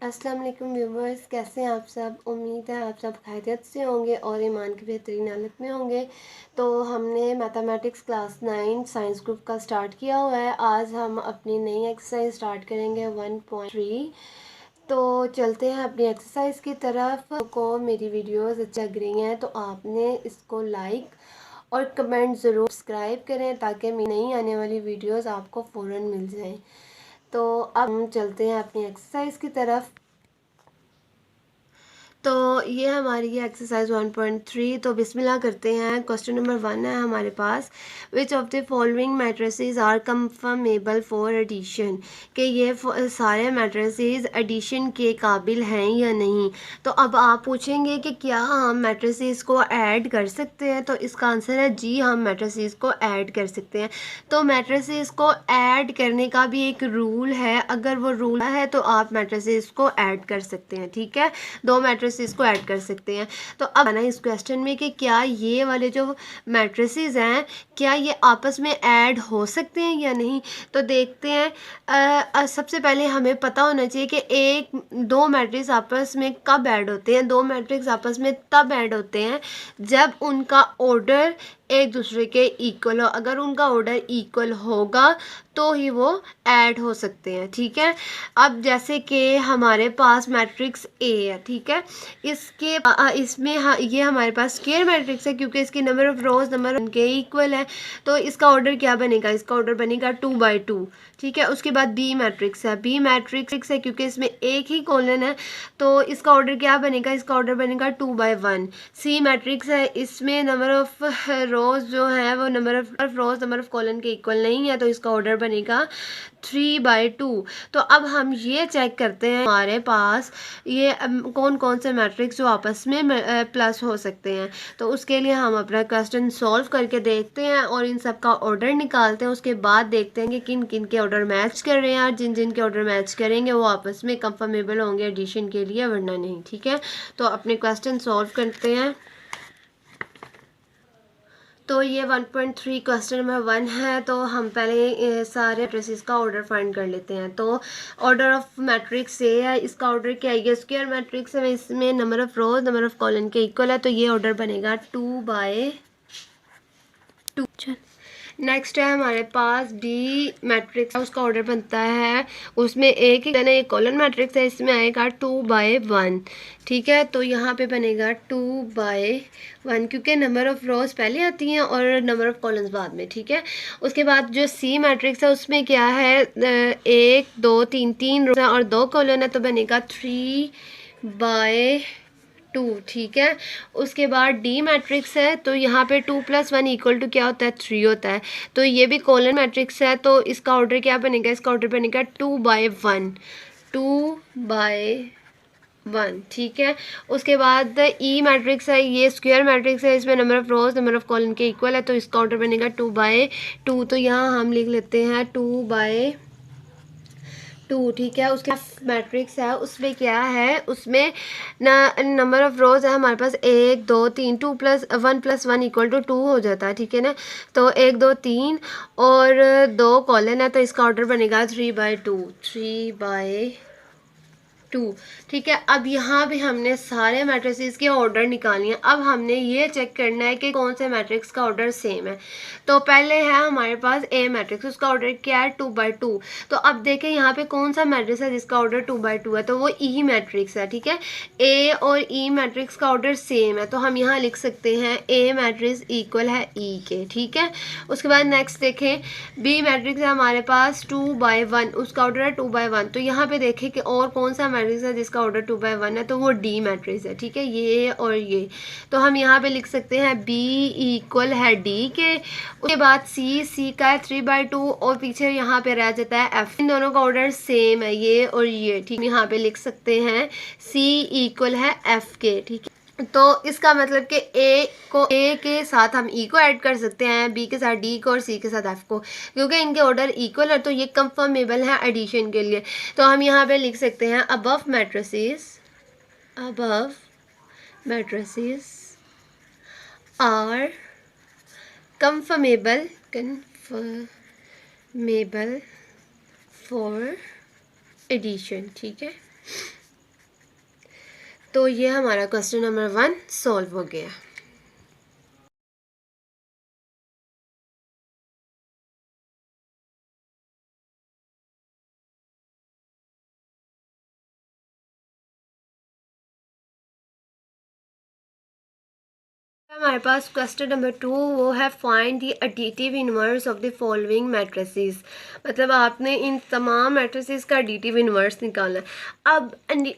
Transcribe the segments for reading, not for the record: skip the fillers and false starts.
अस्सलाम वालेकुम व्यूवर्स, कैसे हैं आप सब। उम्मीद है आप सब खैरियत से होंगे और ईमान की बेहतरीन हालत में होंगे। तो हमने मैथमेटिक्स क्लास 9 साइंस ग्रुप का स्टार्ट किया हुआ है। आज हम अपनी नई एक्सरसाइज स्टार्ट करेंगे 1.3। तो चलते हैं अपनी एक्सरसाइज की तरफ। को मेरी वीडियोस अच्छी लग रही हैं तो आपने इसको लाइक और कमेंट ज़रूर, सब्सक्राइब करें ताकि मेरी नई आने वाली वीडियोस आपको फ़ौरन मिल जाएं। तो अब हम चलते हैं अपनी एक्सरसाइज की तरफ। तो ये हमारी ये एक्सरसाइज 1.3। तो बिस्मिल्लाह करते हैं। क्वेश्चन नंबर 1 है हमारे पास, which of the following matrices are conformable for addition, कि ये सारे मैट्रिसेस एडिशन के काबिल हैं या नहीं। तो अब आप पूछेंगे कि क्या हम मैट्रिसेस को ऐड कर सकते हैं, तो इसका आंसर है जी, हम मैट्रिसेस को ऐड कर सकते हैं। तो मैट्रिसेस को ऐड करने का भी एक रूल है, अगर वो रूल है तो आप मैट्रिसेस को ऐड कर सकते हैं। ठीक है, दो मैट्रिसेस को ऐड कर सकते हैं। तो अब आना इस क्वेश्चन में कि क्या ये वाले जो मैट्रिसेस हैं क्या ये आपस में ऐड हो सकते हैं या नहीं। तो देखते हैं। सबसे पहले हमें पता होना चाहिए कि दो मैट्रिक्स आपस में कब ऐड होते हैं। दो मैट्रिक्स आपस में तब ऐड होते हैं जब उनका ऑर्डर एक दूसरे के इक्वल हो। अगर उनका ऑर्डर इक्वल होगा तो ही वो ऐड हो सकते हैं। ठीक है, अब जैसे कि हमारे पास मैट्रिक्स ए है, ठीक है, इसमें ये हमारे पास स्क्वायर मैट्रिक्स है क्योंकि इसकी नंबर ऑफ रोज नंबर उनके इक्वल है। तो इसका ऑर्डर क्या बनेगा, इसका ऑर्डर बनेगा 2/2। ठीक है, उसके बाद बी मैट्रिक्स है, बी मैट्रिक्स है क्योंकि इसमें एक ही कॉलन है तो इसका ऑर्डर क्या बनेगा, इसका ऑर्डर बनेगा 2/1। सी मैट्रिक्स है, इसमें नंबर ऑफ रोज जो है वो number of rose number of colon के इक्वल नहीं है तो इसका ऑर्डर बनेगा 3/2। तो अब हम ये चेक करते हैं हमारे पास ये कौन कौन से मैट्रिक्स जो आपस में प्लस हो सकते हैं। तो उसके लिए हम अपना क्वेश्चन सॉल्व करके देखते हैं और इन सब का ऑर्डर निकालते हैं। उसके बाद देखते हैं कि किन किन के ऑर्डर मैच कर रहे हैं और जिन जिन के ऑर्डर मैच करेंगे वो आपस में कंफर्मेबल होंगे एडिशन के लिए, वरना नहीं। ठीक है, तो अपने क्वेश्चन सॉल्व करते हैं। तो ये 1.3 क्वेश्चन नंबर 1 है। तो हम पहले सारे मैट्रिसेस का ऑर्डर फाइंड कर लेते हैं। तो ऑर्डर ऑफ मैट्रिक्स ए है, इसका ऑर्डर क्या है, ये स्क्वायर मैट्रिक्स है, इसमें number of rose number of colon के इक्वल है तो ये ऑर्डर बनेगा 2/2। नेक्स्ट है हमारे पास डी मैट्रिक्स, उसका ऑर्डर बनता है, उसमें एक ही एक कॉलन मैट्रिक्स है, इसमें आएगा 2/1। ठीक है, तो यहाँ पे बनेगा 2/1 क्योंकि नंबर ऑफ रोज पहले आती हैं और नंबर ऑफ कॉलम्स बाद में। ठीक है, उसके बाद जो सी मैट्रिक्स है उसमें क्या है, 1 2 3 3 रोज और 2 कॉलन है तो बनेगा 3/2। ठीक है, उसके बाद डी मैट्रिक्स है तो यहाँ पे 2 + 1 = क्या होता है, 3 होता है। तो ये भी कॉलन मैट्रिक्स है तो इसका ऑर्डर क्या बनेगा, इसका ऑर्डर बनेगा 2/1। 2/1। ठीक है, उसके बाद ई मैट्रिक्स है, ये स्क्वायर मैट्रिक्स है, इसमें number of rose number of column के इक्वल है तो इसका ऑर्डर बनेगा 2/2। तो यहाँ हम लिख लेते हैं 2/2। ठीक है, उसके मैट्रिक्स है उसमें क्या है, उसमें नंबर ऑफ रोज है हमारे पास 1 2 3, 2 + 1 + 1 = 2 हो जाता है। ठीक है ना, तो 1 2 3 और 2 कॉलन है तो इसका ऑर्डर बनेगा 3/2। 3/2। ठीक है, अब यहाँ भी हमने सारे मैट्रिसेस के ऑर्डर निकाले हैं। अब हमने ये चेक करना है कि कौन से मैट्रिक्स का ऑर्डर सेम है। तो पहले है हमारे पास ए मैट्रिक्स, उसका ऑर्डर क्या है, 2/2। तो अब देखें यहाँ पे कौन सा मैट्रिक्स है जिसका ऑर्डर 2/2 है, तो वो ई मैट्रिक्स है। ठीक है, ए और ई मैट्रिक्स का ऑर्डर सेम है तो हम यहाँ लिख सकते हैं ए मैट्रिक्स इक्वल है ई के। ठीक है, उसके बाद नेक्स्ट देखें, बी मैट्रिक्स है हमारे पास 2/1, उसका ऑर्डर है 2/1। तो यहाँ पे देखें कि और कौन सा मैट्रिक्स है जिसका ऑर्डर 2/1 है, तो वो डी मैट्रिक्स है। ठीक है, ये और ये, तो हम यहाँ पे लिख सकते हैं बी इक्वल है डी के। उसके बाद सी का है 3/2 और पीछे यहाँ पे रह जाता है एफ। इन दोनों का ऑर्डर सेम है, ये और ये। ठीक, यहाँ पे लिख सकते हैं सी इक्वल है एफ के। ठीक है, तो इसका मतलब कि ए के साथ हम ई को ऐड कर सकते हैं, बी के साथ डी को और सी के साथ एफ को, क्योंकि इनके ऑर्डर इक्वल है तो ये कंफर्मेबल है एडिशन के लिए। तो हम यहाँ पे लिख सकते हैं above matrices are conformable for addition. ठीक है, तो ये हमारा क्वेश्चन नंबर 1 सॉल्व हो गया। हमारे पास क्वेश्चन नंबर 2 वो है find the additive inverse of the following matrices. मतलब आपने इन तमाम मैट्रिसेस का एडिटिव इनवर्स निकालना है। अब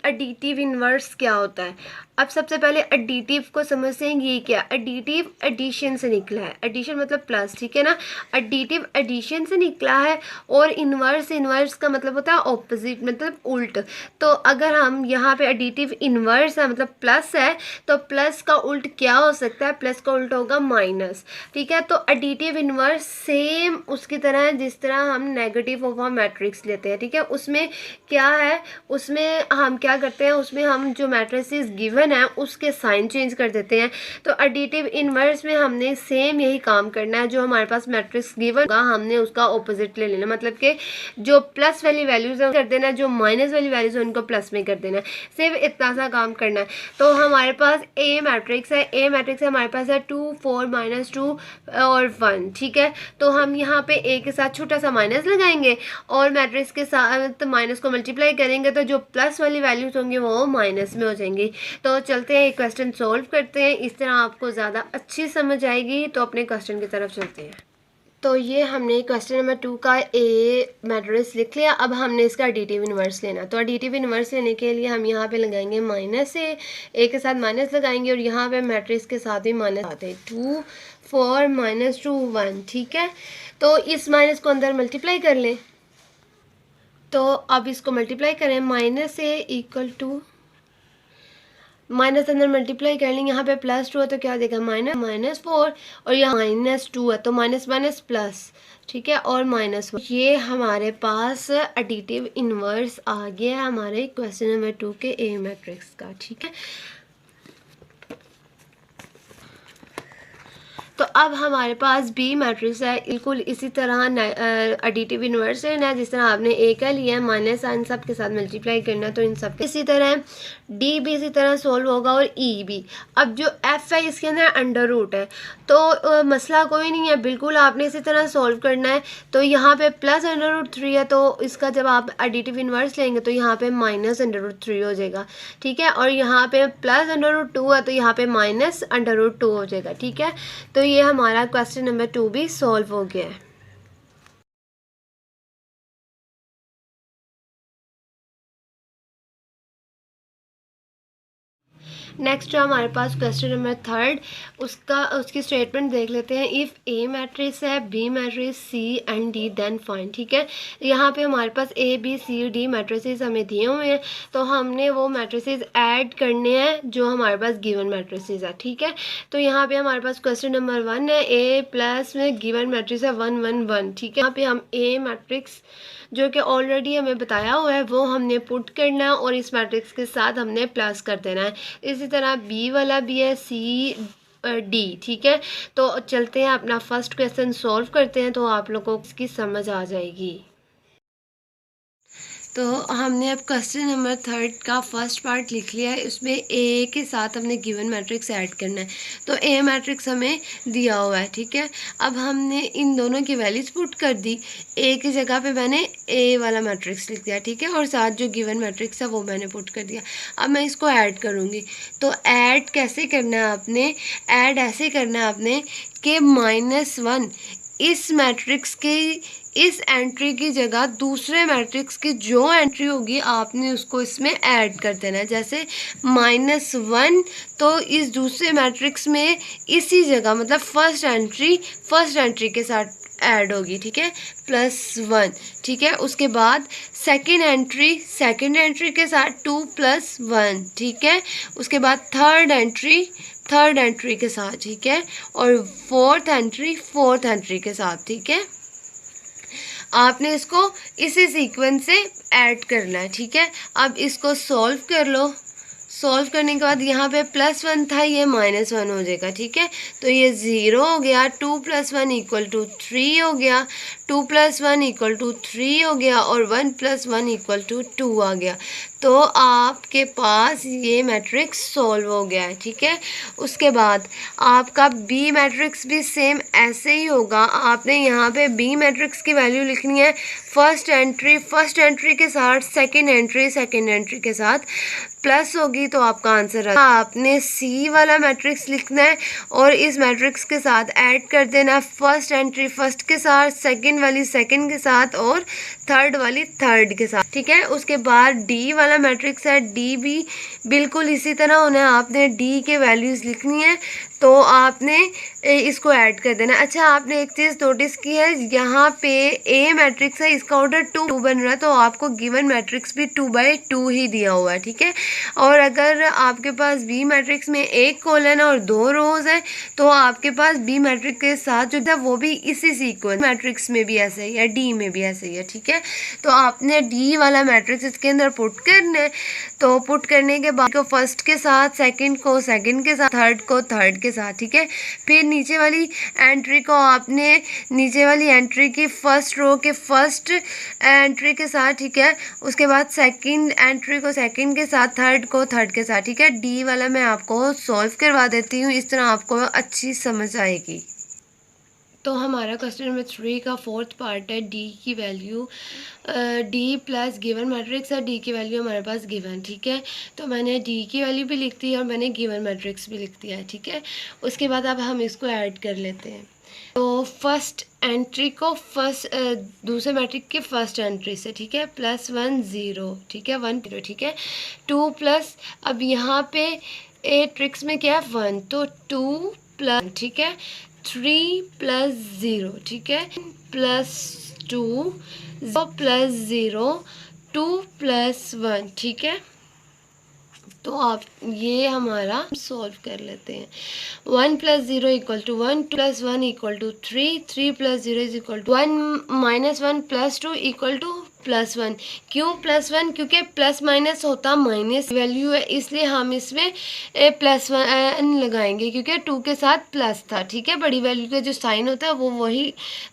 एडिटिव इनवर्स क्या होता है? अब सबसे पहले एडिटिव को समझते हैं। ये क्या? एडिटिव एडिशन से निकला है। एडिशन मतलब प्लस, ठीक है ना। एडिटिव एडिशन से निकला है। और इनवर्स का मतलब होता है ऑपोजिट, मतलब उल्ट। तो अगर हम यहाँ पे एडिटिव इनवर्स है मतलब प्लस है, तो प्लस का उल्ट क्या हो सकता है? प्लस का उल्ट होगा माइनस, ठीक है। तो एडिटिव इनवर्स सेम उसकी तरह है जिस तरह हम नेगेटिव ऑफ अ मैट्रिक्स लेते हैं, ठीक है। उसमें क्या है? उसमें हम क्या करते हैं? उसमें हम जो मैट्रिसेस गिवन है उसके साइन चेंज कर देते हैं। तो एडिटिव इनवर्स में हमने सेम यही काम करना है। जो हमारे पास मैट्रिक्स गिवन होगा हमने उसका ऑपोजिट ले लेना, मतलब कि जो प्लस वाली वैल्यूज है कर देना, जो माइनस वाली वैल्यूज है उनको प्लस में कर देना। सिर्फ इतना सा काम करना है। तो हमारे पास ए मैट्रिक्स है। ए मैट्रिक्स हमारे पास है 2 4 -2 और 1, ठीक है। तो हम यहाँ पे ए के साथ छोटा सा माइनस लगाएंगे और मैट्रिक्स के साथ माइनस को मल्टीप्लाई करेंगे, तो जो प्लस वाली वैल्यूज होंगी वो माइनस में हो जाएंगी। तो चलते हैं क्वेश्चन सॉल्व करते हैं। इस तरह आपको ज़्यादा अच्छी समझ आएगी। तो अपने क्वेश्चन की तरफ चलते हैं। तो ये हमने क्वेश्चन नंबर 2 का ए मैट्रिक्स लिख लिया। अब हमने इसका एडिटिव इनवर्स लेना। तो एडिटिव इनवर्स लेने के लिए हम यहाँ पे लगाएंगे माइनस ए के साथ माइनस लगाएंगे और यहाँ पे मैट्रिक्स के साथ भी माइनस आते हैं। 2 4 -2 1, ठीक है। तो इस माइनस को अंदर मल्टीप्लाई कर लें। तो अब इसको मल्टीप्लाई करें। Minus A equal to minus अंदर मल्टीप्लाई कर लेंगे। यहाँ पे +2 है तो क्या देगा? -4 और यहाँ -2 है तो माइनस माइनस प्लस, ठीक है। और -1, ये हमारे पास एडिटिव इनवर्स आ गया है हमारे क्वेश्चन नंबर 2 के ए मैट्रिक्स का, ठीक है। तो अब हमारे पास बी मैट्रिक्स है। बिल्कुल इसी तरह एडिटिव इनवर्स है जिस तरह आपने ए का लिया है, माइनस इन सब के साथ मल्टीप्लाई करना, तो इन सब इसी तरह डी भी इसी तरह सोल्व होगा और ई भी। अब जो एफ है इसके अंदर अंडर रूट है, तो मसला कोई नहीं है, बिल्कुल आपने इसी तरह सोल्व करना है। तो यहाँ पे +√3 है तो इसका जब आप एडिटिव इनवर्स लेंगे तो यहाँ पे -√3 हो जाएगा, ठीक है। और यहाँ पे +√2 है तो यहाँ पे -√2 हो जाएगा, ठीक है। तो ये हमारा क्वेश्चन नंबर 2 भी सॉल्व हो गया है। नेक्स्ट जो हमारे पास क्वेश्चन नंबर 3 उसकी स्टेटमेंट देख लेते हैं। इफ़ ए मैट्रिक्स है, B matrix, C and D then find, ठीक है। यहाँ पे हमारे पास A B C D matrices हमें दिए हुए हैं, तो हमने वो मैट्रिसेस ऐड करने हैं जो हमारे पास गिवन मैट्रिसेस है, ठीक है। तो यहाँ पे हमारे पास क्वेश्चन नंबर 1 है, ए प्लस में गिवन मैट्रिक्स है 1 1 1, ठीक है। यहाँ पे हम ए मैट्रिक्स जो कि ऑलरेडी हमें बताया हुआ है वो हमने पुट करना है और इस मैट्रिक्स के साथ हमने प्लस कर देना है। इसी तरह बी वाला भी है, सी डी, ठीक है। तो चलते हैं अपना फर्स्ट क्वेश्चन सॉल्व करते हैं तो आप लोगों को इसकी समझ आ जाएगी। तो हमने अब क्वेश्चन नंबर 3 का फर्स्ट पार्ट लिख लिया है। उसमें ए के साथ हमने गिवन मैट्रिक्स ऐड करना है। तो ए मैट्रिक्स हमें दिया हुआ है, ठीक है। अब हमने इन दोनों की वैल्यूज पुट कर दी। ए की जगह पे मैंने ए वाला मैट्रिक्स लिख दिया, ठीक है, और साथ जो गिवन मैट्रिक्स है वो मैंने पुट कर दिया। अब मैं इसको ऐड करूँगी। तो ऐड कैसे करना है आपने? ऐड ऐसे करना है आपने कि -1 इस मैट्रिक्स के इस एंट्री की जगह दूसरे मैट्रिक्स की जो एंट्री होगी आपने उसको इसमें ऐड कर देना है। जैसे -1 तो इस दूसरे मैट्रिक्स में इसी जगह मतलब फर्स्ट एंट्री के साथ ऐड होगी, ठीक है, +1, ठीक है। उसके बाद सेकंड एंट्री के साथ 2 + 1, ठीक है। उसके बाद थर्ड एंट्री के साथ, ठीक है, और फोर्थ एंट्री के साथ, ठीक है। आपने इसको इसी सीक्वेंस से ऐड करना है, ठीक है। अब इसको सॉल्व कर लो। सॉल्व करने के बाद यहाँ पे +1 था, ये -1 हो जाएगा, ठीक है। तो ये 0 हो गया। 2 + 1 = 3 हो गया। 2 + 1 = 3 हो गया और 1 + 1 = 2 आ गया। तो आपके पास ये मैट्रिक्स सॉल्व हो गया है, ठीक है। उसके बाद आपका बी मैट्रिक्स भी सेम ऐसे ही होगा। आपने यहाँ पे बी मैट्रिक्स की वैल्यू लिखनी है फर्स्ट एंट्री के साथ, सेकंड एंट्री के साथ प्लस होगी तो आपका आंसर आता है। आपने सी वाला मैट्रिक्स लिखना है और इस मैट्रिक्स के साथ ऐड कर देना फर्स्ट एंट्री फर्स्ट के साथ, सेकंड वाली सेकंड के साथ और थर्ड वाली थर्ड के साथ, ठीक है। उसके बाद डी वाला मैट्रिक्स है, डी भी बिल्कुल इसी तरह होना है। आपने डी के वैल्यूज़ लिखनी है तो आपने इसको ऐड कर देना। अच्छा, आपने एक चीज़ नोटिस की है, यहाँ पे ए मैट्रिक्स है, इसका ऑर्डर 2 बन रहा है तो आपको गिवन मैट्रिक्स भी 2/2 ही दिया हुआ है, ठीक है। और अगर आपके पास बी मैट्रिक्स में एक कॉलम और 2 रोज है तो आपके पास बी मैट्रिक्स के साथ जो है वो भी इसी सीक्वेंस मैट्रिक्स में भी ऐसे ही है, डी में भी ऐसे ही है, ठीक है। तो आपने डी वाला मैट्रिक्स इसके अंदर पुट करना है। तो पुट करने के बाद को फर्स्ट के साथ, सेकंड को सेकंड के साथ, थर्ड को थर्ड के साथ, ठीक है। फिर नीचे वाली एंट्री को आपने नीचे वाली एंट्री की फर्स्ट रो के फर्स्ट एंट्री के साथ, ठीक है। उसके बाद सेकंड एंट्री को सेकंड के साथ, थर्ड को थर्ड के साथ, ठीक है। डी वाला मैं आपको सॉल्व करवा देती हूँ, इस तरह आपको अच्छी समझ आएगी। तो हमारा क्वेश्चन नंबर 3 का फोर्थ पार्ट है, डी की value, D plus given matrix है, डी की वैल्यू हमारे पास गिवन, ठीक है। तो मैंने डी की वैल्यू भी लिख दी है और मैंने गिवन मैट्रिक्स भी लिख दिया है, ठीक है। उसके बाद अब हम इसको ऐड कर लेते हैं। तो फर्स्ट एंट्री को दूसरे मैट्रिक के फर्स्ट एंट्री से, ठीक है, +1 0, ठीक है, 1 0, ठीक है। 2 प्लस, अब यहाँ पे ए ट्रिक्स में क्या है 1, तो 2 प्लस, ठीक है, 3 + 0, ठीक है, +2, 0 + 0, 2 + 1, ठीक है। तो आप ये हमारा सॉल्व कर लेते हैं। 1 + 0 = 1, 2 + 1 = 3, 3 + 0 = 1, -1 + 2 = +1। क्यों +1? क्योंकि प्लस माइनस होता माइनस वैल्यू है, इसलिए हम इसमें +1 लगाएंगे क्योंकि 2 के साथ प्लस था, ठीक है। बड़ी वैल्यू का जो साइन होता है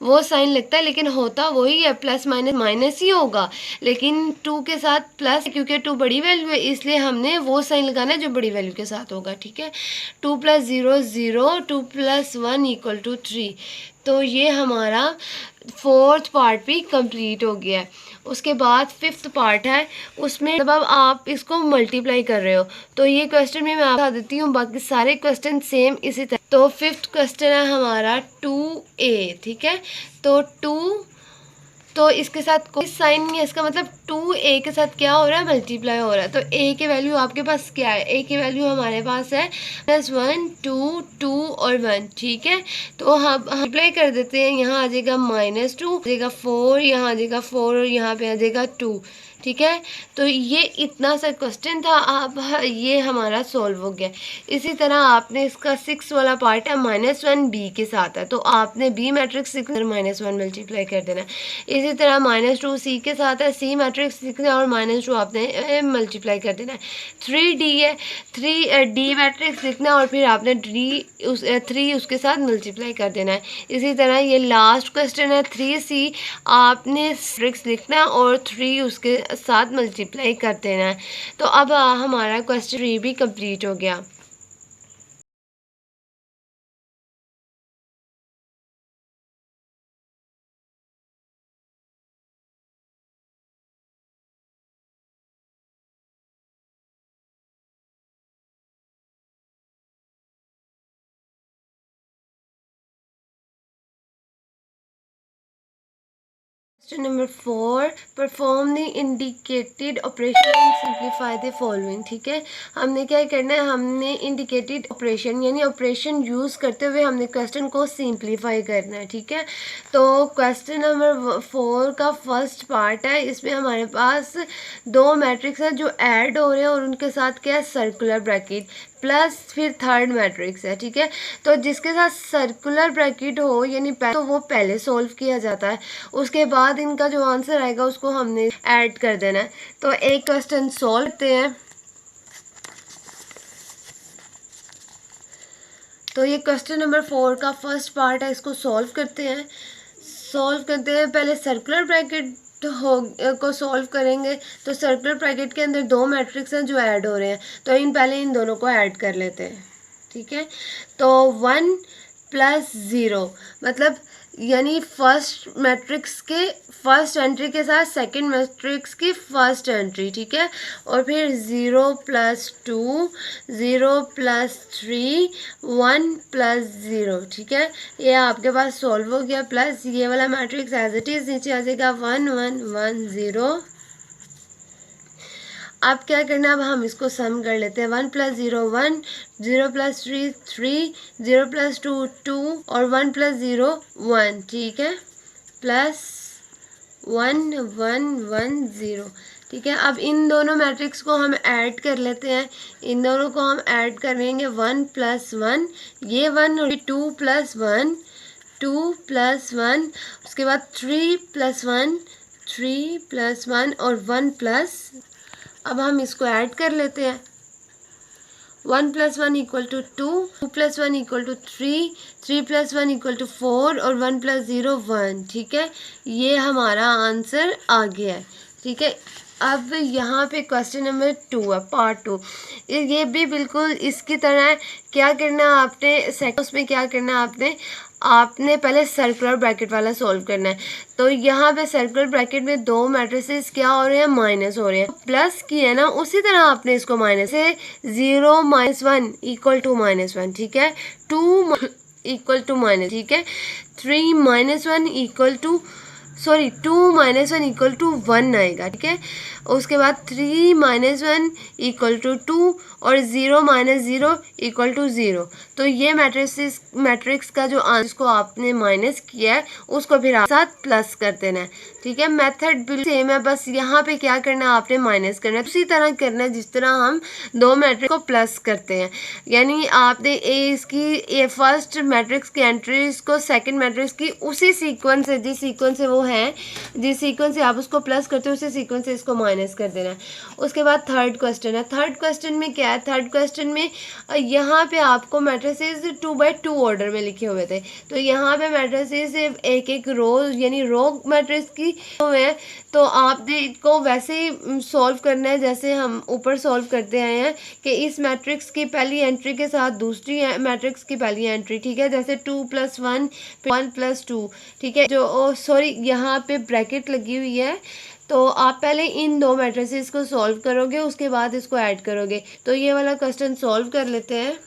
वो साइन लगता है, लेकिन होता वही है, प्लस माइनस माइनस ही होगा, लेकिन 2 के साथ प्लस, क्योंकि 2 बड़ी वैल्यू है इसलिए हमने वो साइन लगाना है जो बड़ी वैल्यू के साथ होगा, ठीक है। 2 + 0 0, 2 + 1 = 3। तो ये हमारा फोर्थ पार्ट भी कंप्लीट हो गया है। उसके बाद फिफ्थ पार्ट है, उसमें जब अब आप इसको मल्टीप्लाई कर रहे हो तो ये क्वेश्चन भी मैं आपको बता देती हूँ, बाकी सारे क्वेश्चन सेम इसी तरह। तो फिफ्थ क्वेश्चन है हमारा 2a, ठीक है। तो 2, तो इसके साथ कोई साइन नहीं है, इसका मतलब 2a के साथ क्या हो रहा है, मल्टीप्लाई हो रहा है। तो a की वैल्यू आपके पास क्या है, a की वैल्यू हमारे पास है +1 2 2 और 1, ठीक है। तो हम मल्टीप्लाई कर देते हैं, यहाँ आ जाएगा -2, आ जाएगा 4, यहाँ आ जाएगा 4 और यहाँ पे आ जाएगा 2, ठीक है। तो ये इतना सा क्वेश्चन था, अब ये हमारा सॉल्व हो गया। इसी तरह आपने इसका 6 वाला पार्ट है, -1 b के साथ है, तो आपने बी मैट्रिक्स -1 मल्टीप्लाई कर देना है। इसी तरह -2 सी के साथ है, सी मैट्रिक्स लिखना है और -2 आपने मल्टीप्लाई कर देना है। 3d है, 3d मैट्रिक्स लिखना है और फिर आपने 3 उसके साथ मल्टीप्लाई कर देना है। इसी तरह ये लास्ट क्वेश्चन है 3c, आपने मैट्रिक्स लिखना है और 3 उसके साथ मल्टीप्लाई कर देना है। तो अब हमारा क्वेश्चन 3 भी कंप्लीट हो गया। Question number 4, perform the indicated operation and simplify the following, ठीक है। हमने क्या करना है, हमने इंडिकेटेड ऑपरेशन यानी ऑपरेशन यूज़ करते हुए हमने क्वेश्चन को सिंप्लीफाई करना है, ठीक है। तो क्वेश्चन नंबर 4 का फर्स्ट पार्ट है, इसमें हमारे पास 2 मैट्रिक्स है जो ऐड हो रहे हैं और उनके साथ क्या है, सर्कुलर ब्रैकेट प्लस फिर थर्ड मैट्रिक्स है, ठीक है। तो जिसके साथ सर्कुलर ब्रैकेट हो यानी तो वो पहले सॉल्व किया जाता है, उसके बाद इनका जो आंसर आएगा उसको हमने ऐड कर देना है। तो एक क्वेश्चन सॉल्व करते हैं। तो ये क्वेश्चन नंबर 4 का फर्स्ट पार्ट है, इसको सॉल्व करते हैं। सॉल्व करते हैं, पहले सर्कुलर ब्रैकेट को सॉल्व करेंगे। तो सर्कुलर ब्रैकेट के अंदर दो मैट्रिक्स हैं जो ऐड हो रहे हैं, तो पहले इन दोनों को ऐड कर लेते हैं। ठीक है, तो 1 प्लस 0 मतलब यानी फर्स्ट मैट्रिक्स के फर्स्ट एंट्री के साथ सेकंड मैट्रिक्स की फर्स्ट एंट्री। ठीक है, और फिर 0 प्लस 2, 0 प्लस 3, 1 प्लस 0। ठीक है, ये आपके पास सॉल्व हो गया। प्लस ये वाला मैट्रिक्स एज इट इज नीचे आ जाएगा 1 1 1 0। अब क्या करना है, अब हम इसको सम कर लेते हैं। 1 प्लस 0 1, 0 प्लस 3 3, 0 प्लस 2 2 और 1 प्लस 0 1। ठीक है, प्लस 1 1 1 0। ठीक है, अब इन दोनों मैट्रिक्स को हम ऐड कर लेते हैं। इन दोनों को हम ऐड करेंगे 1 प्लस 1, ये 1 और 2 प्लस 1, 2 प्लस 1, उसके बाद 3 प्लस 1, 3 प्लस 1 और 1 प्लस। अब हम इसको ऐड कर लेते हैं। 1 plus 1 equal to 2, 2 plus 1 equal to 3, 3 plus 1 equal to 4 और 1 प्लस 0 1। ठीक है, ये हमारा आंसर आ गया है। ठीक है, अब यहाँ पे क्वेश्चन नंबर 2 है, पार्ट 2। ये भी बिल्कुल इसकी तरह है। क्या करना है आपने सेकंड, उसमें क्या करना है आपने पहले सर्कुलर ब्रैकेट वाला सॉल्व करना है। तो यहाँ पे सर्कुलर ब्रैकेट में दो मैट्रिसेस क्या हो रहे हैं, माइनस हो रहे हैं। प्लस की है ना, उसी तरह आपने इसको माइनस से 0 माइनस 1 इक्वल टू माइनस 1। ठीक है, 2 इक्वल टू माइनस, ठीक है, 3 minus 1 equal to 2 minus 1 equal to 1 आएगा। ठीक है, उसके बाद 3 माइनस 1 इक्वल टू 2 और 0 माइनस 0 इक्वल टू 0। तो ये मैट्रिक्स का जो आंसर को आपने माइनस किया है उसको फिर आप साथ प्लस कर देना है। ठीक है, मेथड बिल्कुल सेम है, बस यहाँ पे क्या करना है आपने माइनस करना है। उसी तरह करना है जिस तरह हम दो मैट्रिक्स को प्लस करते हैं। यानी आपने इसकी फर्स्ट मैट्रिक्स की एंट्रीज को सेकंड मैट्रिक्स की उसी सीक्वेंस से, जिस सीक्वेंस से वो है, जिस सीक्वेंस से आप उसको प्लस करते हो उसी सीक्वेंस से इसको माइनस कर देना है। उसके बाद थर्ड क्वेश्चन है। थर्ड क्वेश्चन में क्या है, थर्ड क्वेश्चन में यहाँ पे आपको मैट्रिसेस 2x2 ऑर्डर में लिखे हुए थे। तो यहाँ पे मैट्रिसेस एक एक रो यानी रो मैट्रिक्स की है, तो आपने इनको वैसे ही सॉल्व करना है जैसे हम ऊपर सॉल्व करते आए हैं कि इस मैट्रिक्स की पहली एंट्री के साथ दूसरी मैट्रिक्स की पहली एंट्री। ठीक है, जैसे 2 प्लस 1, 1 प्लस 2। ठीक है, जो सॉरी यहाँ पे ब्रैकेट लगी हुई है, तो आप पहले इन दो मैट्रिसेस को सॉल्व करोगे, उसके बाद इसको ऐड करोगे। तो ये वाला क्वेश्चन सॉल्व कर लेते हैं।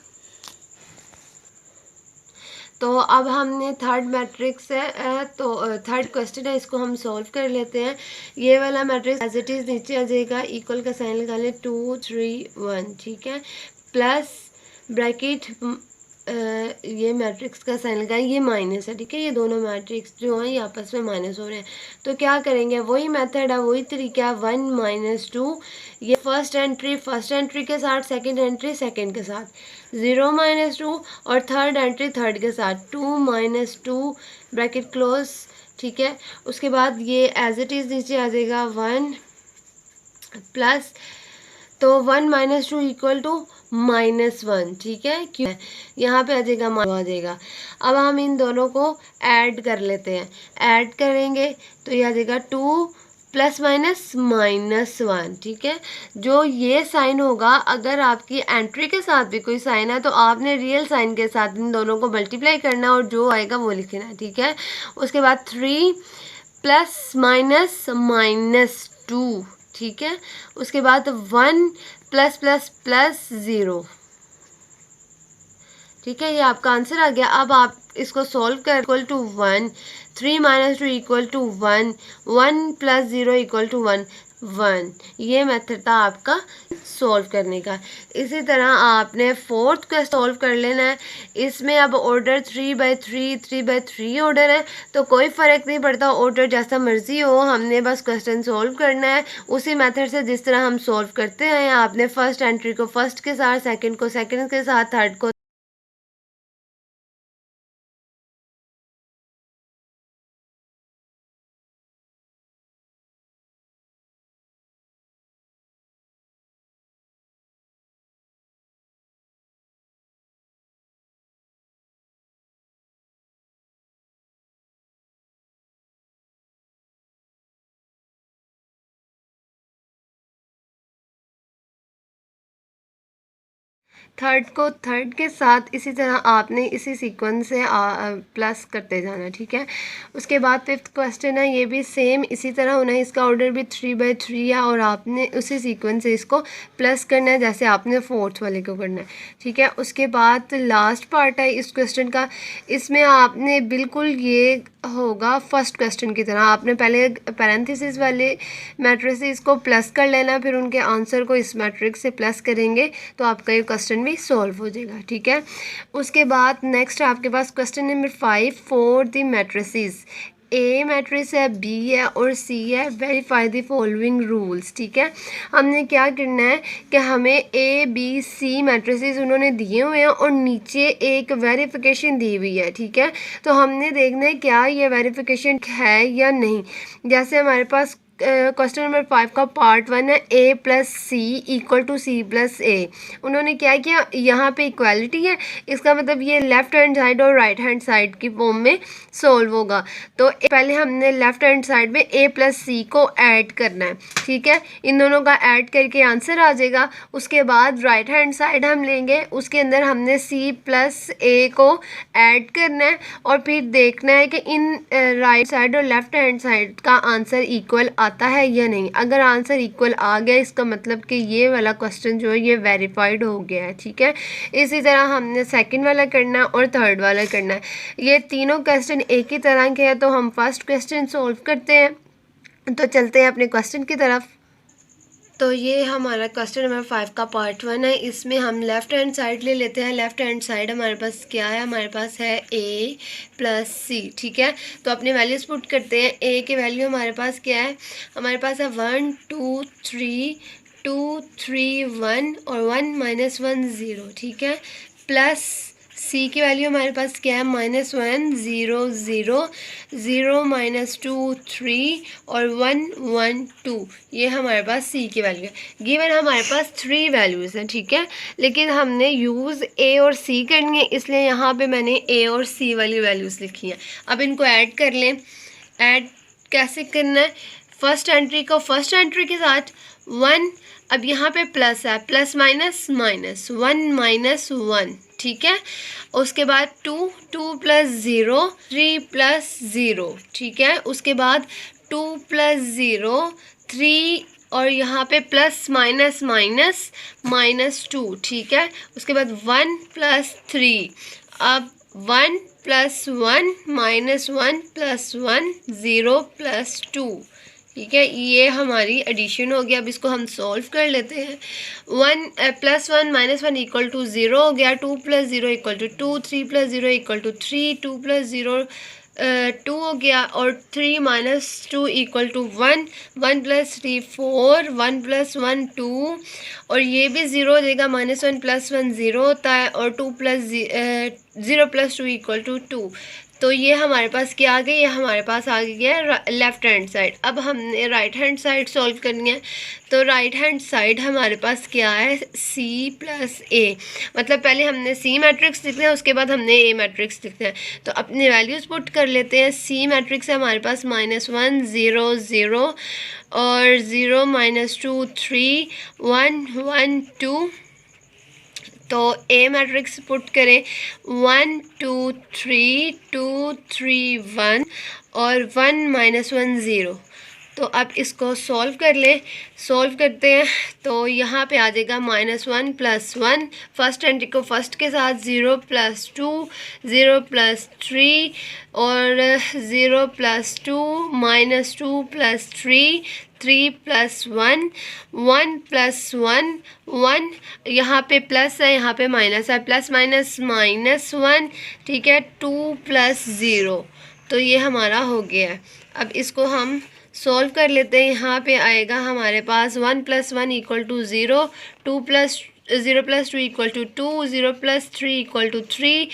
तो अब हमने थर्ड मैट्रिक्स है, तो थर्ड क्वेश्चन है, इसको हम सॉल्व कर लेते हैं। ये वाला मैट्रिक्स एज इट इज़ नीचे आ जाएगा, इक्वल का साइन लगा लें, 2 3 1। ठीक है, प्लस ब्रैकेट ये मैट्रिक्स का साइन लगाएं, ये माइनस है। ठीक है, ये दोनों मैट्रिक्स जो हैं ये आपस में माइनस हो रहे हैं। तो क्या करेंगे, वही मेथड है, वही तरीका है, 1 माइनस 2। ये फर्स्ट एंट्री के साथ, सेकंड एंट्री सेकंड के साथ, 0 माइनस 2 और थर्ड एंट्री थर्ड के साथ, 2 माइनस 2 ब्रैकेट क्लोज। ठीक है, उसके बाद ये एज इट इज़ नीचे आ जाएगा 1 प्लस, तो 1 माइनस 2 इक्वल टू -1। ठीक है, क्यों यहाँ पे आ जाएगा, आ जाएगा। अब हम इन दोनों को ऐड कर लेते हैं। ऐड करेंगे तो ये आ जाएगा 2 प्लस माइनस -1। ठीक है, जो ये साइन होगा, अगर आपकी एंट्री के साथ भी कोई साइन है तो आपने रियल साइन के साथ इन दोनों को मल्टीप्लाई करना और जो आएगा वो लिखना है। ठीक है, उसके बाद 3 प्लस माइनस -2। ठीक है, उसके बाद 1 प्लस प्लस प्लस 0। ठीक है, ये आपका आंसर आ गया। अब आप इसको सॉल्व कर, equal to 1, 3 minus 2 equal to 1, 1 plus 0 equal to 1 1। ये मेथड था आपका सॉल्व करने का। इसी तरह आपने फोर्थ का सॉल्व कर लेना है। इसमें अब ऑर्डर 3/3 ऑर्डर है, तो कोई फ़र्क नहीं पड़ता, ऑर्डर जैसा मर्जी हो, हमने बस क्वेश्चन सॉल्व करना है उसी मेथड से जिस तरह हम सॉल्व करते हैं। आपने फर्स्ट एंट्री को फर्स्ट के साथ, सेकंड को सेकंड के साथ, थर्ड को थर्ड को थर्ड के साथ इसी तरह आपने इसी सीक्वेंस से प्लस करते जाना, ठीक है। उसके बाद फिफ्थ क्वेश्चन है, ये भी सेम इसी तरह होना है, इसका ऑर्डर भी 3/3 है और आपने उसी सीक्वेंस से इसको प्लस करना है जैसे आपने फोर्थ वाले को करना है, ठीक है। उसके बाद लास्ट पार्ट है इस क्वेश्चन का, इसमें आपने बिल्कुल ये होगा फर्स्ट क्वेश्चन की तरह, आपने पहले पैरेंथेसिस वाले मैट्रिसेस को प्लस कर लेना, फिर उनके आंसर को इस मैट्रिक्स से प्लस करेंगे तो आपका ये क्वेश्चन भी सॉल्व हो जाएगा, ठीक है। उसके बाद नेक्स्ट आपके पास question number 5 for the matrices. A matrix है, बी है और सी है, वेरीफाई द फॉलोइंग रूल्स, ठीक है। हमने क्या करना है कि हमें ए बी सी मैट्रिसेस उन्होंने दिए हुए हैं और नीचे एक वेरिफिकेशन दी हुई है, ठीक है। तो हमने देखना है क्या ये वेरिफिकेशन है या नहीं। जैसे हमारे पास क्वेश्चन नंबर 5 का पार्ट 1 है, A plus C equal to C plus A. उन्होंने क्या किया, यहाँ पे इक्वालिटी है, इसका मतलब ये लेफ्ट हैंड साइड और राइट हैंड साइड की फॉर्म में सॉल्व होगा। तो पहले हमने लेफ्ट हैंड साइड में ए प्लस सी को ऐड करना है, ठीक है। इन दोनों का ऐड करके आंसर आ जाएगा। उसके बाद राइट हैंड साइड हम लेंगे, उसके अंदर हमने सी प्लस ए को ऐड करना है और फिर देखना है कि इन राइट साइड और लेफ्ट हैंड साइड का आंसर इक्वल आता है या नहीं। अगर आंसर इक्वल आ गया इसका मतलब कि ये वाला क्वेश्चन जो है ये वेरीफाइड हो गया है, ठीक है। इसी तरह हमने सेकंड वाला करना है और थर्ड वाला करना है। ये तीनों क्वेश्चन एक ही तरह के हैं, तो हम फर्स्ट क्वेश्चन सॉल्व करते हैं। तो चलते हैं अपने क्वेश्चन की तरफ। तो ये हमारा क्वेश्चन नंबर 5 का पार्ट 1 है। इसमें हम लेफ़्ट हैंड साइड ले लेते हैं। लेफ़्ट हैंड साइड हमारे पास क्या है, हमारे पास है ए प्लस सी, ठीक है। तो अपने वैल्यूज़ पुट करते हैं। ए की वैल्यू हमारे पास क्या है, हमारे पास है 1 2 3 2 3 1 और 1 -1 0, ठीक है। प्लस सी की वैल्यू हमारे पास क्या है, -1 0 0 0 -2 3 और 1 1 2, ये हमारे पास सी की वैल्यू है। गिवन हमारे पास 3 वैल्यूज़ हैं, ठीक है। लेकिन हमने यूज़ ए और सी करनी है, इसलिए यहाँ पे मैंने ए और सी वाली वैल्यूज़ लिखी हैं। अब इनको ऐड कर लें। ऐड कैसे करना है, फर्स्ट एंट्री को फर्स्ट एंट्री के साथ 1, अब यहाँ पे प्लस है, प्लस माइनस माइनस 1 -1, ठीक है। उसके बाद 2 2 + 0 3 + 0, ठीक है। उसके बाद 2 + 0 3 और यहाँ पे प्लस माइनस माइनस -2, ठीक है। उसके बाद 1 + 3, अब 1 + 1 -1 + 1 0 + 2, ठीक है। ये हमारी एडिशन हो गया। अब इसको हम सॉल्व कर लेते हैं। 1 + 1 -1 = 0 हो गया। 2 + 0 = 2, 3 + 0 = 3, 2 + 0 2 हो गया और 3 - 2 = 1, 1 + 3 4, 1 + 1 2 और ये भी 0 हो जाएगा। -1 + 1 0 होता है और 2 + 0 + 2 = 2। तो ये हमारे पास क्या आ गया, ये हमारे पास आ गया लेफ़्ट हैंड साइड। अब हमने राइट हैंड साइड सॉल्व करनी है। तो राइट हैंड साइड हमारे पास क्या है, सी प्लस ए, मतलब पहले हमने सी मैट्रिक्स लिखना है, उसके बाद हमने ए मैट्रिक्स लिखना है। तो अपने वैल्यूज़ पुट कर लेते हैं। सी मैट्रिक्स है हमारे पास -1 0 0 और 0 -2 3 1 1 2। तो ए मैट्रिक्स पुट करें 1 2 3 2 3 1 और 1 -1 0। तो अब इसको सॉल्व कर लें। सॉल्व करते हैं तो यहाँ पे आ जाएगा -1 + 1, फर्स्ट एंट्री को फर्स्ट के साथ 0 + 2 0 + 3 और 0 + 2 -2 + 3 3 + 1 1 + 1 1, यहाँ पे प्लस है यहाँ पे माइनस है, प्लस माइनस -1, ठीक है। 2 + 0, तो ये हमारा हो गया है। अब इसको हम सॉल्व कर लेते हैं। यहाँ पे आएगा हमारे पास 1 + 1 = 0, 0 + 2 = 2, 0 + 3 = 3,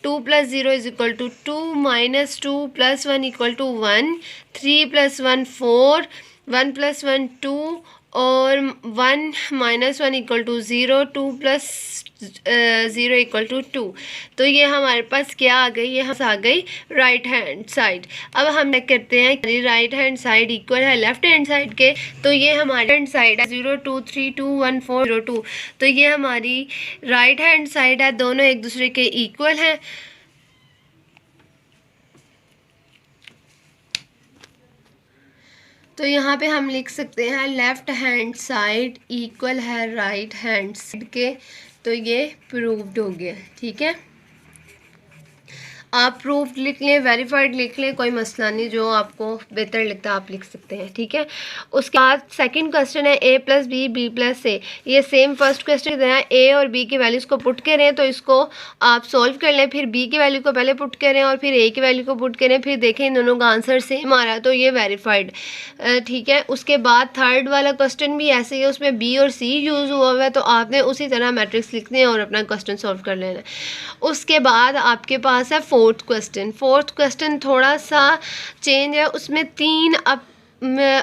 2 + 0 = 2, -2 + 1 = 1, 3 + 1 4, 1 + 1 2 और 1 minus 1 equal to 0, 2 plus 0 equal to 2। तो ये हमारे पास क्या आ गई, ये हम आ गई राइट हैंड साइड। अब हम चेक करते हैं कि राइट हैंड साइड इक्वल है लेफ्ट हैंड साइड के। तो ये हमारी हैंड साइड है 0 2 3 2 1 4 0 2। तो ये हमारी राइट हैंड साइड है, दोनों एक दूसरे के इक्वल हैं। तो यहाँ पे हम लिख सकते हैं लेफ्ट हैंड साइड इक्वल है राइट हैंड साइड के। तो ये प्रूव्ड हो गया, ठीक है। आप प्रूफ लिख लें, वेरीफाइड लिख लें, कोई मसला नहीं, जो आपको बेहतर लगता है आप लिख सकते हैं, ठीक है। उसके बाद सेकंड क्वेश्चन है a plus B B plus A. ये सेम फर्स्ट क्वेश्चन की तरह a और b की वैल्यूज़ को पुट करें, तो इसको आप सॉल्व कर लें, फिर b की वैल्यू को पहले पुट करें और फिर a की वैल्यू को पुट करें, फिर देखें इन दोनों का आंसर सेम आ रहा है, तो ये वेरीफाइड, ठीक है। उसके बाद थर्ड वाला क्वेश्चन भी ऐसे ही है, उसमें b और c यूज़ हुआ हुआ है, तो आपने उसी तरह मैट्रिक्स लिखने हैं और अपना क्वेश्चन सॉल्व कर लेना है। उसके बाद आपके पास है फोर्थ क्वेश्चन थोड़ा सा चेंज है, उसमें 3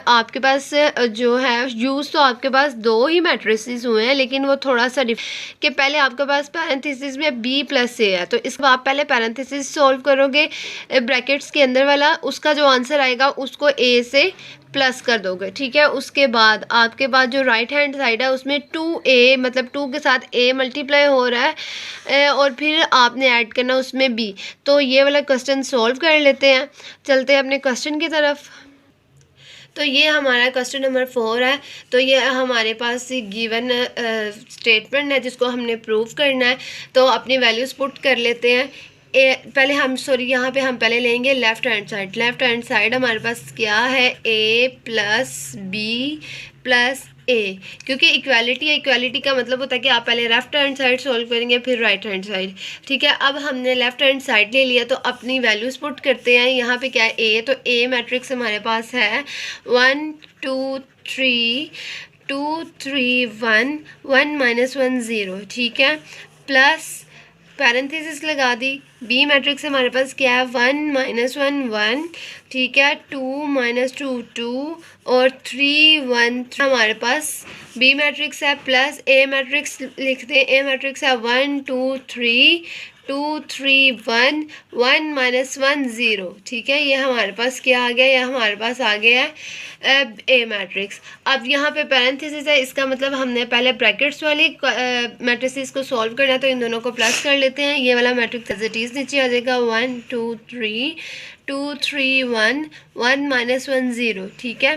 आपके पास जो है यूज़ तो आपके पास 2 ही मैट्रिसेस हुए हैं, लेकिन वो थोड़ा सा कि पहले आपके पास पैरेंथेसिस में b प्लस ए है, तो इसको आप पहले पैरेंथेसिस सॉल्व करोगे ब्रैकेट्स के अंदर वाला, उसका जो आंसर आएगा उसको a से प्लस कर दोगे, ठीक है। उसके बाद आपके पास जो राइट हैंड साइड है उसमें 2a, मतलब 2 के साथ a मल्टीप्लाई हो रहा है और फिर आपने ऐड करना उसमें b। तो ये वाला क्वेश्चन सॉल्व कर लेते हैं, चलते हैं अपने क्वेश्चन की तरफ। तो ये हमारा क्वेश्चन नंबर 4 है। तो ये हमारे पास गिवन स्टेटमेंट है जिसको हमने प्रूव करना है। तो अपनी वैल्यूज़ पुट कर लेते हैं। पहले हम यहाँ पे हम पहले लेंगे लेफ़्ट हैंड साइड हमारे पास क्या है, a प्लस बी प्लस ए, क्योंकि इक्वालिटी का मतलब होता है कि आप पहले लेफ्ट हैंड साइड सॉल्व करेंगे फिर राइट हैंड साइड, ठीक है। अब हमने लेफ्ट हैंड साइड ले लिया, तो अपनी वैल्यूज़ पुट करते हैं। यहाँ पे क्या है a, तो a मैट्रिक्स हमारे पास है 1 2 3 2 3 1 1 माइनस 1 0, ठीक है, प्लस पैरेंथेसिस लगा दी। बी मैट्रिक्स हमारे पास क्या है 1 माइनस 1 1, ठीक है, 2 माइनस 2 2 और 3 1 3 हमारे पास बी मैट्रिक्स है, प्लस ए मैट्रिक्स लिखते हैं। ए मैट्रिक्स है 1 2 3 2 3 1 1 माइनस 1 0, ठीक है। ये हमारे पास क्या आ गया, ये हमारे पास आ गया है ए मैट्रिक्स। अब यहाँ पे पैरेंथेसिस है, इसका मतलब हमने पहले ब्रैकेट्स वाली मैट्रिसेस को सॉल्व करना है, तो इन दोनों को प्लस कर लेते हैं। ये वाला मैट्रिक्स एज इट इज़ नीचे आ जाएगा 1 2 3 2 3 1 1 माइनस 1 0, ठीक है।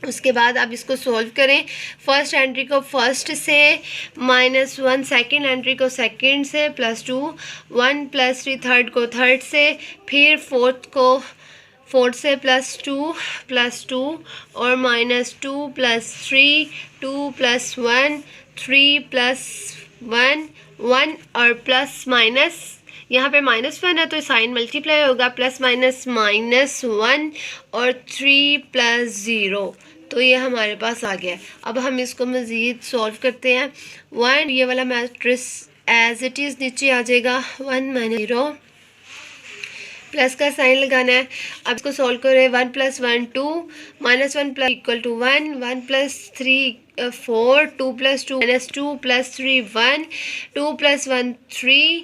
उसके बाद अब इसको सॉल्व करें। फर्स्ट एंट्री को फर्स्ट से, -1 सेकेंड एंट्री को सेकेंड से, +2 1 + 3 थर्ड को थर्ड से, फिर फोर्थ को फोर्थ से +2 और -2 + 3 2 + 1 3 + 1 1 और प्लस माइनस, यहाँ पे -1 है तो साइन मल्टीप्लाई होगा, प्लस माइनस -1 और 3 + 0। तो ये हमारे पास आ गया। अब हम इसको मज़ीद सॉल्व करते हैं। 1 ये वाला मैट्रिक्स एज इट इज़ नीचे आ जाएगा, 1 - 0, प्लस का साइन लगाना है। अब इसको सॉल्व करें। 1 + 1 2 -1 + इक्वल टू 1 1 + 3 4 2 + 2 -2 + 3 1 2 + 1 3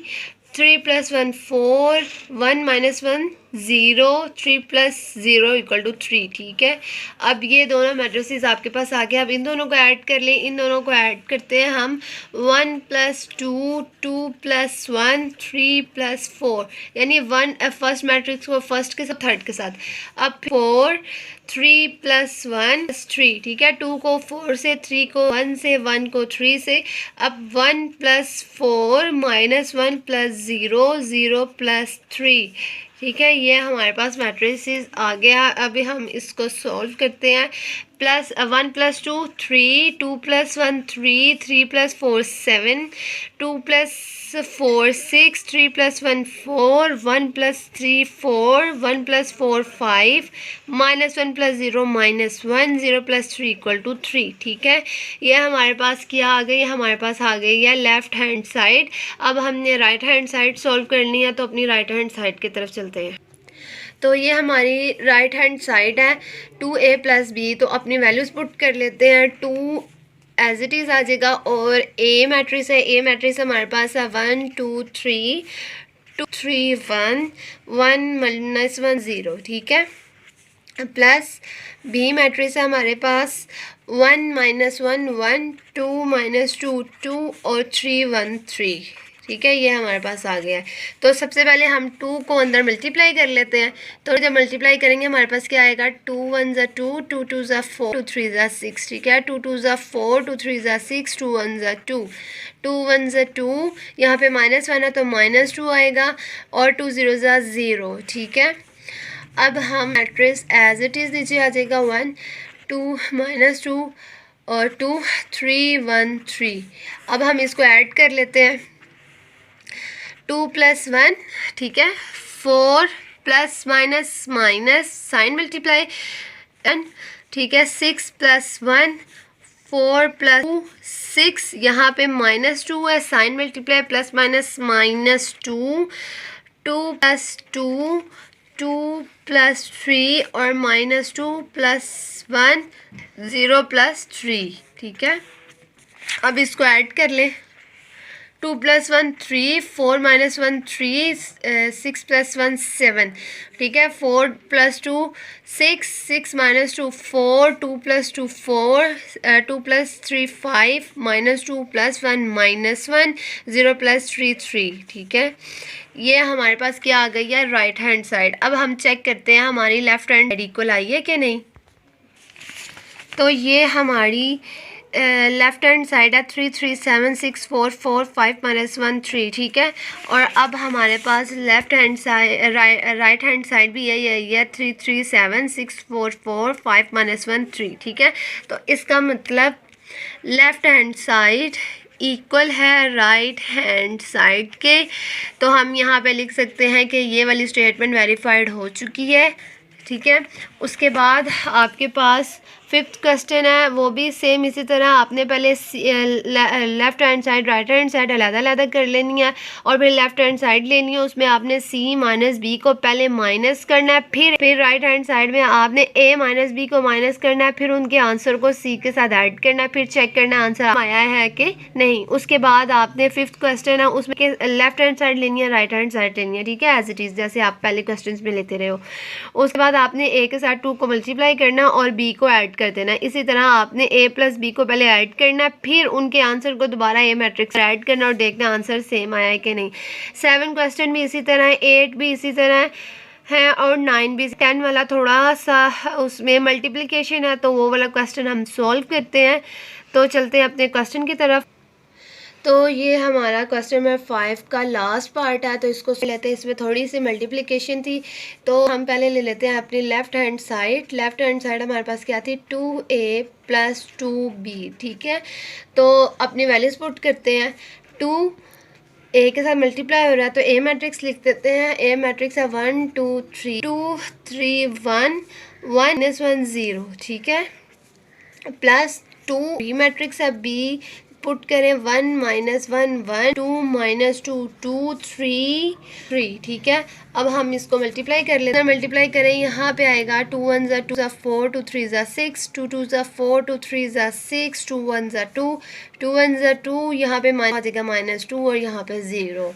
3 + 1 4 1 - 1 0 3 + 0 इक्वल टू 3, ठीक है। अब ये दोनों मैट्रिसेस आपके पास आ गए। अब इन दोनों को ऐड कर लें। इन दोनों को ऐड करते हैं हम। 1 + 2 2 + 1 3 + 4, यानी 1 फर्स्ट मैट्रिक्स को फर्स्ट के साथ थर्ड के साथ। अब 4 3 + 1 + 3, ठीक है। 2 को 4 से, 3 को 1 से, 1 को 3 से। अब 1 + 4 -1 + 0 0 + 3, ठीक है। ये हमारे पास मैट्रिसेस आ गया। अभी हम इसको सॉल्व करते हैं। 1 + 2 3 2 + 1 3 3 + 4 7 2 + 4 6 3 + 1 4 1 + 3 4 1 + 4 5 -1 + 0 -1 0 + 3 इक्वल टू 3, ठीक है। ये हमारे पास क्या आ गई, हमारे पास आ गई है लेफ़्ट हैंड साइड। अब हमने राइट हैंड साइड सॉल्व करनी है, तो अपनी राइट हैंड साइड की तरफ चलते हैं। तो ये हमारी राइट हैंड साइड है 2a + b। तो अपनी वैल्यूज़ पुट कर लेते हैं। 2 एज इट इज़ आ जाएगा और ए मैट्रिक्स है। ए मैट्रिक्स हमारे पास है 1 2 3 2 3 1 1 - 1 0, ठीक है। प्लस बी मैट्रिक्स है हमारे पास 1 - 1 1 2 - 2 2 और 3 1 3, ठीक है। ये हमारे पास आ गया है। तो सबसे पहले हम 2 को अंदर मल्टीप्लाई कर लेते हैं। तो जब मल्टीप्लाई करेंगे हमारे पास क्या आएगा, 2 1 ज़ा 2 2 2 ज़ा 4 2 3 ज़ा 6, ठीक है। 2 2 ज़ा 4 2 3 ज़ा 6 2 1 ज़ा 2 2 1 ज़ा 2, यहाँ पे -1 है तो -2 आएगा और 2 0 ज़ा 0, ठीक है। अब हम मैट्रिक्स एज इट इज़ नीचे आ जाएगा 1 2 -2 और 2 3 1 3। अब हम इसको ऐड कर लेते हैं। 2 + 1, ठीक है। 4 plus minus sign multiply and, ठीक है। 6 + 1 4 + 2 6, यहाँ पे -2 है, साइन मल्टीप्लाई प्लस माइनस -2 2 + 2 2 + 3 और -2 + 1 0 + 3, ठीक है। अब इसको ऐड कर लें। 2 + 1 3 4 - 1 3 6 + 1 7, ठीक है। 4 + 2 6 6 - 2 4 2 + 2 4 2 + 3 5 -2 + 1 -1 0 + 3 3, ठीक है। ये हमारे पास क्या आ गई है, राइट हैंड साइड। अब हम चेक करते हैं हमारी लेफ्ट हैंड साइड इक्वल आई है कि नहीं। तो ये हमारी लेफ्ट हैंड साइड है 3 3 7 6 4 4 5 - 1 3, ठीक है। और अब हमारे पास left hand side right hand side भी यही है 3 3 7 6 4 4 5 - 1 3, ठीक है। तो इसका मतलब लेफ्ट हैंड साइड इक्वल है राइट हैंड साइड के। तो हम यहाँ पे लिख सकते हैं कि ये वाली स्टेटमेंट वेरीफाइड हो चुकी है, ठीक है। उसके बाद आपके पास 5th क्वेश्चन है, वो भी सेम इसी तरह आपने पहले left hand side right hand side अलग-अलग कर लेनी है और फिर लेफ़्ट हैंड साइड लेनी है। उसमें आपने c - b को पहले माइनस करना है, फिर राइट हैंड साइड में आपने a - b को माइनस करना है, फिर उनके आंसर को c के साथ ऐड करना है, फिर चेक करना आंसर आया है कि नहीं। उसके बाद आपने 5th क्वेश्चन है, उसमें लेफ़्ट हैंड साइड लेनी है, राइट हैंड साइड लेनी है, ठीक है, एज इट इज़ जैसे आप पहले क्वेश्चन में लेते रहे हो। उसके बाद आपने a के साथ 2 को मल्टीप्लाई करना और b को ऐड कर देना। इसी तरह आपने a + b को पहले ऐड करना, फिर उनके आंसर को दोबारा ए मैट्रिक्स ऐड करना और देखना आंसर सेम आया है कि नहीं। 7 क्वेश्चन भी इसी तरह है, 8 भी इसी तरह है और 9 भी। 10 वाला थोड़ा सा उसमें मल्टीप्लिकेशन है तो वो वाला क्वेश्चन हम सॉल्व करते हैं। तो चलते हैं अपने क्वेश्चन की तरफ। तो ये हमारा क्वेश्चन नंबर 5 का लास्ट पार्ट है, तो इसको लेते हैं। इसमें थोड़ी सी मल्टीप्लिकेशन थी, तो हम पहले ले लेते हैं अपनी left hand side. Left hand side हमारे पास क्या थी, 2a + 2b, ठीक है। तो अपनी वैल्यूज़ पुट करते हैं। 2 a के साथ मल्टीप्लाई हो रहा है तो a मैट्रिक्स लिख देते हैं। a मैट्रिक्स है 1 2 3 2 3 1 1 - 1 0, ठीक है। प्लस 2 b मैट्रिक्स है, b पुट करें 1 - 1 1 2 - 2 2 3 3, ठीक है। अब हम इसको मल्टीप्लाई कर लेते हैं। मल्टीप्लाई करें, यहाँ पे आएगा 2 1 ज़ा 2 ज़ा 4 2 3 ज़ा 6 2 2 ज़ा 4 2 3 ज़ा 6 2 1 ज़ा 2 2 1 ज़ा 2, यहाँ पे आ जाएगा -2 और यहाँ पे 0,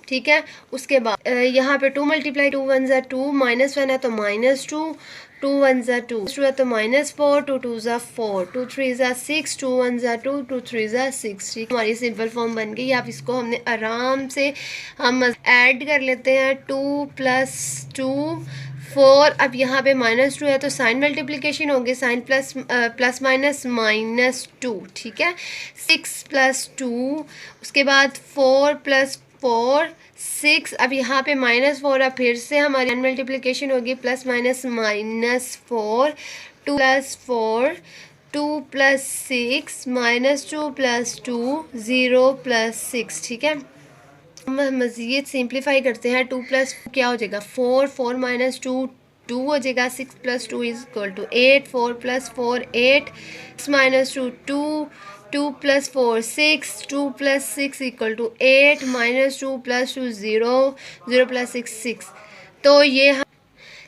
ठीक है। उसके बाद यहाँ पे 2 × 2 1 ज़ा 2 -1 है तो -2 2 1 ज़ा 2 है तो -4 2 2 ज़ा 4 2 3 ज़ा 6 2 1 ज़ा 2 2 3 ज़ा 6, ठीक। हमारी सिंपल फॉर्म बन गई। आप इसको हमने आराम से हम ऐड कर लेते हैं। 2 + 2 4, अब यहाँ पे -2 है तो साइन मल्टीप्लिकेशन होगी, साइन प्लस माइनस -2, ठीक है। 6 + 2, उसके बाद 4 + 4 6, अब यहाँ पे -4 है, फिर से हमारी मल्टीप्लिकेशन होगी प्लस माइनस -4 2 + 4 2 + 6 -2 + 2 0 + 6, ठीक है। हम मज़ीद सिंप्लीफाई करते हैं। 2 + क्या हो जाएगा 4 4 - 2 2 हो जाएगा। 6 + 2 = 8 4 + 4 8 6 - 2 2 2 + 4 6 2 + 6 = 8 -2 + 2 0 0 + 6 6। तो ये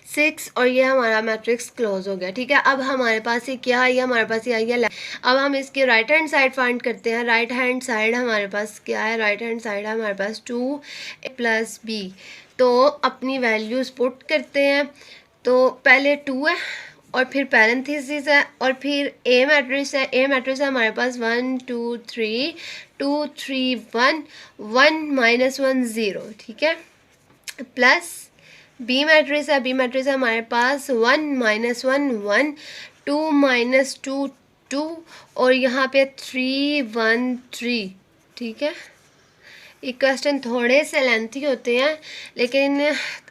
6 और ये हमारा मैट्रिक्स क्लोज हो गया। ठीक है, अब हमारे पास ये क्या आई है, हमारे पास ये आई है। अब हम इसकी राइट हैंड साइड फाइंड करते हैं। राइट हैंड साइड हमारे पास क्या है, राइट हैंड साइड है हमारे पास 2a + b। तो अपनी वैल्यूज़ पुट करते हैं। तो पहले 2 है और फिर पैरेंथेसिस है और फिर ए मैट्रिक्स है। ए मैट्रिक्स है हमारे पास 1 2 3 2 3 1 1 -1 0। ठीक है, प्लस बी मैट्रिक्स है। बी मैट्रिक्स है हमारे पास 1 -1 1 2 -2 2 और यहाँ पे 3 1 3। ठीक है, ये क्वेश्चन थोड़े से लेंथी होते हैं, लेकिन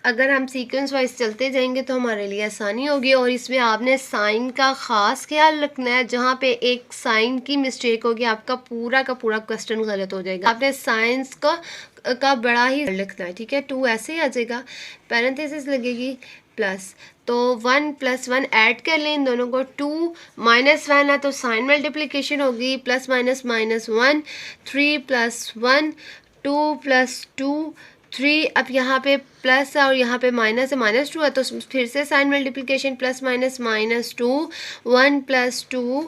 अगर हम सीक्वेंस वाइज चलते जाएंगे तो हमारे लिए आसानी होगी। और इसमें आपने साइन का ख़ास ख्याल रखना है। जहाँ पे एक साइन की मिस्टेक होगी आपका पूरा का पूरा क्वेश्चन गलत हो जाएगा। आपने साइंस का बड़ा ही लिखना है। ठीक है, 2 ऐसे ही आ जाएगा, पैरेंथेसिस लगेगी प्लस। तो 1 + 1 ऐड कर लें इन दोनों को। 2 -1 है तो साइन मल्टीप्लिकेशन होगी, प्लस माइनस -1 3 + 1 2 + 2 3। अब यहाँ पे प्लस है और यहाँ पे माइनस है, -2 है तो फिर से साइन मल्टीप्लिकेशन, प्लस माइनस -2 1 + 2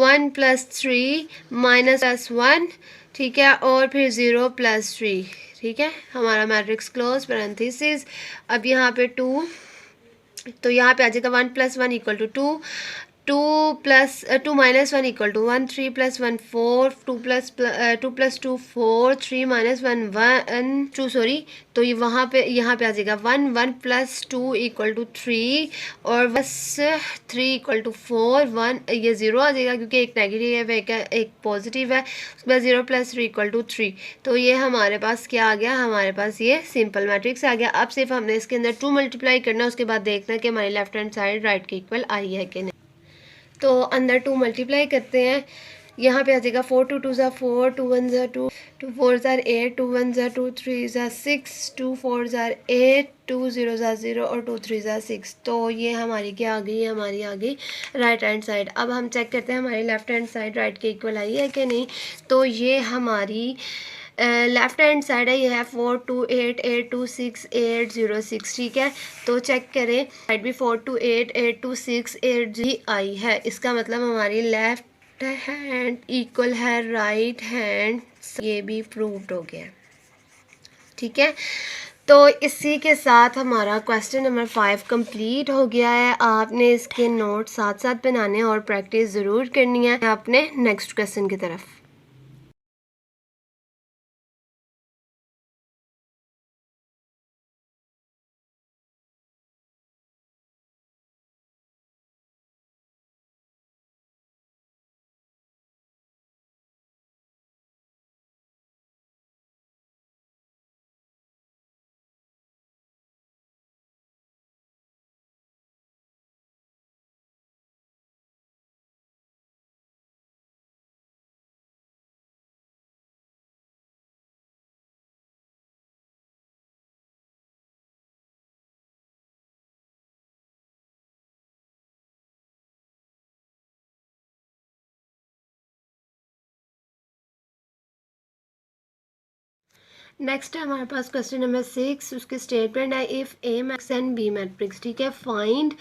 1 + 3 -1। ठीक है, और फिर 0 + 3। ठीक है, हमारा मैट्रिक्स क्लोज पैरेंथेसिस। अब यहाँ पे 2, तो यहाँ पे आ जाएगा 1 + 1 = 2 2 + 2 - 1 = 1 3 + 1 4 2 + 2 4 3 - 1 1 2 सॉरी। तो ये वहाँ पे यहाँ पे आ जाएगा 1 1 + 2 = 3 और बस 3 = 4 1 ये 0 आ जाएगा क्योंकि एक नेगेटिव है एक पॉजिटिव है। उसके बाद 0 + 3 = 3। तो ये हमारे पास क्या आ गया, हमारे पास ये सिंपल मैट्रिक्स आ गया। अब सिर्फ हमने इसके अंदर 2 मल्टीप्लाई करना है, उसके बाद देखना कि हमारी लेफ्ट हैंड साइड राइट के इक्वल आई है कि नहीं। तो अंदर 2 मल्टीप्लाई करते हैं। यहाँ पे आ जाएगा 4 2 2 4 2 1 2 2 4 8 2 1 2 3 6 2 4 8 2 0 0 और 2 3 6। तो ये हमारी क्या आ गई, हमारी आ गई राइट हैंड साइड। अब हम चेक करते हैं हमारी लेफ्ट हैंड साइड राइट के इक्वल आई है कि नहीं। तो ये हमारी लेफ्ट हैंड साइड है, ये है 4 2 8 8 2 6 8 0 6। ठीक है, तो चेक करें साइड भी 4 2 8 8 2 6 8 जी आई है। इसका मतलब हमारी लेफ्ट हैंड इक्वल है राइट हैंड, ये भी प्रूव्ड हो गया। ठीक है, तो इसी के साथ हमारा क्वेश्चन नंबर 5 कंप्लीट हो गया है। आपने इसके नोट साथ साथ बनाने हैं और प्रैक्टिस ज़रूर करनी है अपने नेक्स्ट क्वेश्चन की तरफ। नेक्स्ट है हमारे पास क्वेश्चन नंबर 6। उसके स्टेटमेंट है if A matrix and B matrix. ठीक है, फाइंड।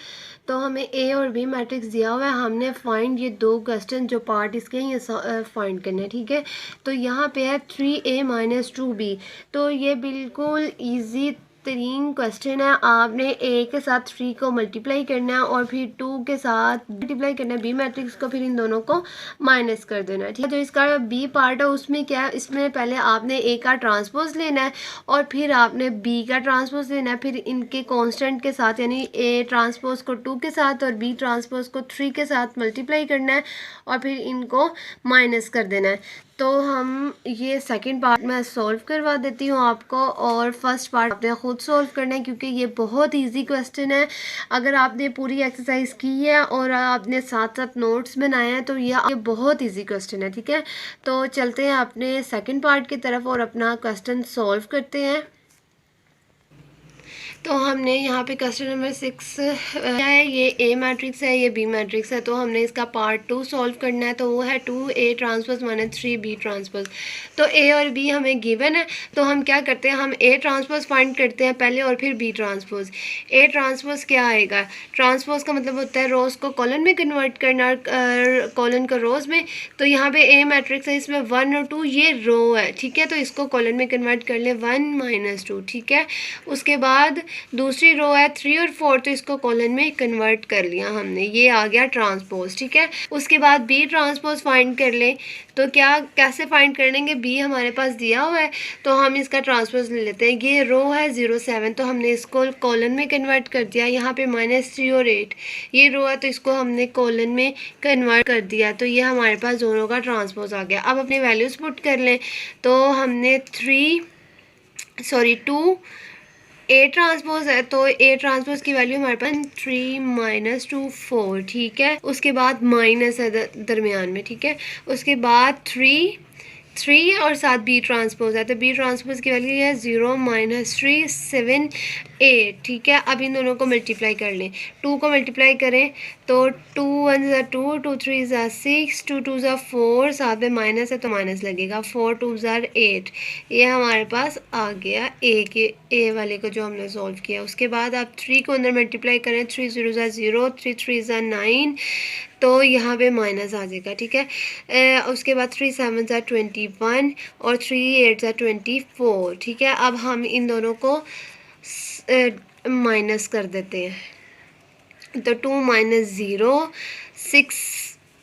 तो हमें ए और बी मैट्रिक्स दिया हुआ है, हमने फाइंड ये दो क्वेश्चन जो पार्ट इसके हैं ये फाइंड करने हैं। ठीक है, तो यहाँ पे है 3a - 2b। तो ये बिल्कुल ईजी तरीन क्वेश्चन है। आपने ए के साथ 3 को मल्टीप्लाई करना है और फिर 2 के साथ मल्टीप्लाई करना है बी मैट्रिक्स को, फिर इन दोनों को माइनस कर देना है। ठीक है, जो इसका बी पार्ट है उसमें क्या है, इसमें पहले आपने ए का ट्रांसपोज लेना है और फिर आपने बी का ट्रांसपोज लेना है, फिर इनके कांस्टेंट के साथ यानी ए ट्रांसपोज को 2 के साथ और बी ट्रांसपोज को 3 के साथ मल्टीप्लाई करना है और फिर इनको माइनस कर देना है। तो हम ये सेकंड पार्ट में सॉल्व करवा देती हूँ आपको और फर्स्ट पार्ट आपने ख़ुद सॉल्व करना है क्योंकि ये बहुत इजी क्वेश्चन है। अगर आपने पूरी एक्सरसाइज की है और आपने साथ साथ नोट्स बनाए हैं तो ये बहुत इजी क्वेश्चन है। ठीक है, तो चलते हैं अपने सेकंड पार्ट की तरफ और अपना क्वेश्चन सॉल्व करते हैं। तो हमने यहाँ पे क्वेश्चन नंबर 6 क्या है, ये ए मैट्रिक्स है, ये बी मैट्रिक्स है, तो हमने इसका पार्ट 2 सॉल्व करना है। तो वो है 2A transpose minus 3B transpose. तो ए और बी हमें गिवन है, तो हम क्या करते हैं, हम ए ट्रांसपोज फाइंड करते हैं पहले और फिर बी ट्रांसपोज। ए ट्रांसपोज क्या आएगा, ट्रांसपोज का मतलब होता है रोज़ को कॉलन में कन्वर्ट करना, कॉलन को रोज़ में। तो यहाँ पे ए मैट्रिक्स है, इसमें 1 और 2 ये रो है, ठीक है, तो इसको कॉलन में कन्वर्ट कर ले 1 माइनस 2, ठीक है। उसके बाद दूसरी रो है 3 और 4, तो इसको कॉलन में कन्वर्ट कर लिया हमने, ये आ गया ट्रांसपोज, ठीक है। उसके बाद बी ट्रांसपोज फाइंड कर ले, तो क्या कैसे फाइंड कर लेंगे, बी हमारे पास दिया हुआ है तो हम इसका ट्रांसपोज ले लेते हैं। ये रो है 0 7, तो हमने इसको कॉलन में कन्वर्ट कर दिया। यहाँ पे -3 और 8 ये रो है, तो इसको हमने कॉलन में कन्वर्ट कर दिया, तो ये हमारे पास दोनों का ट्रांसपोज आ गया। अब अपने वैल्यूज़ पुट कर लें, तो हमने 2 ए ट्रांसपोज है, तो ए ट्रांसपोज की वैल्यू हमारे पास 3 माइनस 2 4, ठीक है। उसके बाद माइनस है दरमियान में, ठीक है। उसके बाद 3 और साथ बी ट्रांसपोज है, तो बी ट्रांसपोज की वैल्यू है 0 माइनस 3 7 8, ठीक है। अब इन दोनों को मल्टीप्लाई कर लें, 2 को मल्टीप्लाई करें तो 2 1 ज़ा 2, 2 3 ज़ा 6, 2 2 ज़ा 4, साथ में माइनस है तो माइनस लगेगा, 4 2 ज़ा 8। ये हमारे पास आ गया ए वाले को जो हमने सॉल्व किया। उसके बाद आप 3 को अंदर मल्टीप्लाई करें, 3 0 ज़ा 0, 3 3 ज़ा 9, तो यहाँ पे माइनस आ जाएगा, ठीक है। उसके बाद 3 7 ज़ा 21 और 3 8 ज़ा 24, ठीक है। अब हम इन दोनों को माइनस कर देते हैं, तो 2 माइनस 0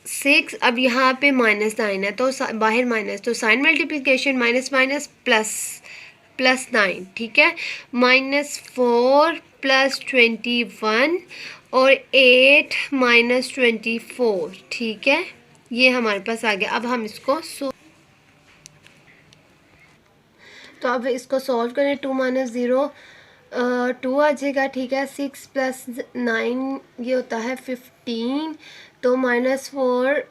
6। अब यहाँ पे -9 है, तो बाहर माइनस, तो sign multiplication minus minus plus 9, ठीक है। -4 प्लस 21 और 8 माइनस 24, ठीक है। ये हमारे पास आ गया। अब हम इसको तो अब इसको सॉल्व करें, 2 माइनस 0 2 आ जाएगा, ठीक है। 6 प्लस 9 ये होता है 15, तो -4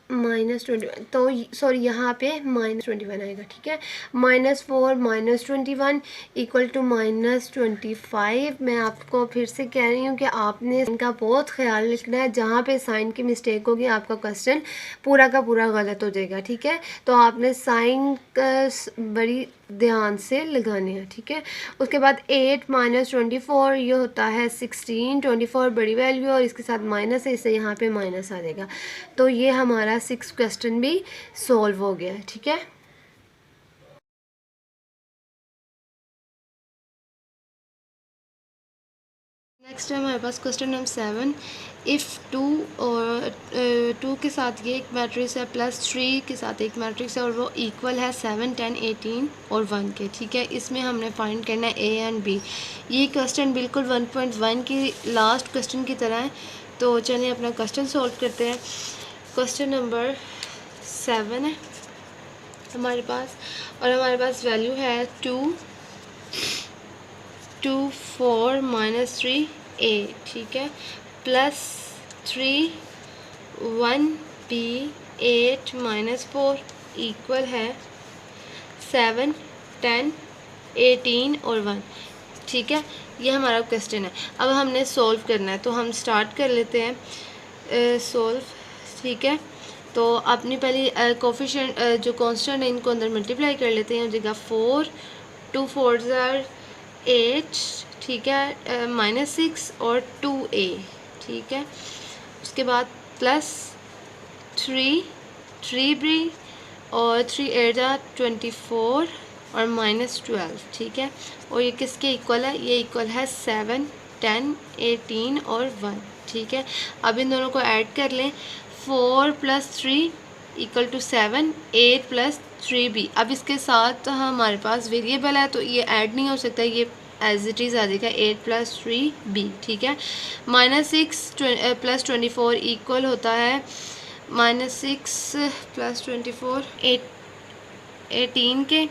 -21, तो सॉरी यहाँ पे -21 आएगा, ठीक है। -4 -21 इक्वल टू -25। मैं आपको फिर से कह रही हूँ कि आपने इनका बहुत ख्याल रखना है, जहाँ पे साइन की मिस्टेक होगी आपका क्वेश्चन पूरा का पूरा गलत हो जाएगा, ठीक है। तो आपने साइन बड़ी ध्यान से लगाने हैं, ठीक है। उसके बाद 8 माइनस 24 ये होता है 16, 24 बड़ी वैल्यू और इसके साथ माइनस है, इससे यहाँ पे माइनस आ जाएगा। तो ये हमारा 6 क्वेश्चन भी सॉल्व हो गया, ठीक है। नेक्स्ट है हमारे पास क्वेश्चन नंबर 7। इफ़ 2 के साथ ये एक मैट्रिक्स है, +3 के साथ एक मैट्रिक्स है और वो इक्वल है 7 10 18 और 1 के, ठीक है। इसमें हमने फाइंड करना है ए एंड बी। ये क्वेश्चन बिल्कुल 1.1 की लास्ट क्वेश्चन की तरह है, तो चलिए अपना क्वेश्चन सॉल्व करते हैं। क्वेश्चन नंबर 7 है हमारे पास, और हमारे पास वैल्यू है 2 4 -3 a, ठीक है, +3 1 b 8 -4 इक्वल है 7 10 18 और 1, ठीक है। ये हमारा क्वेश्चन है। अब हमने सॉल्व करना है, तो हम स्टार्ट कर लेते हैं सॉल्व, ठीक है। तो अपनी पहली कोफिशिएंट जो कांस्टेंट है इनको अंदर मल्टीप्लाई कर लेते हैं, हो जाएगा 4 2 4 8, ठीक है, -6 और 2a, ठीक है। उसके बाद +3 3b और 3 8 24 और -12, ठीक है। और ये किसके इक्वल है, ये इक्वल है 7 10 18 और 1, ठीक है। अब इन दोनों को ऐड कर लें, 4 + 3 इक्वल टू 7, 8 + 3b। अब इसके साथ हमारे पास वेरिएबल है तो ये ऐड नहीं हो सकता, ये एज इट इज़ आ जाएगा 8 + 3b, ठीक है। -6 + 24 इक्वल होता है -6 + 24 18 के,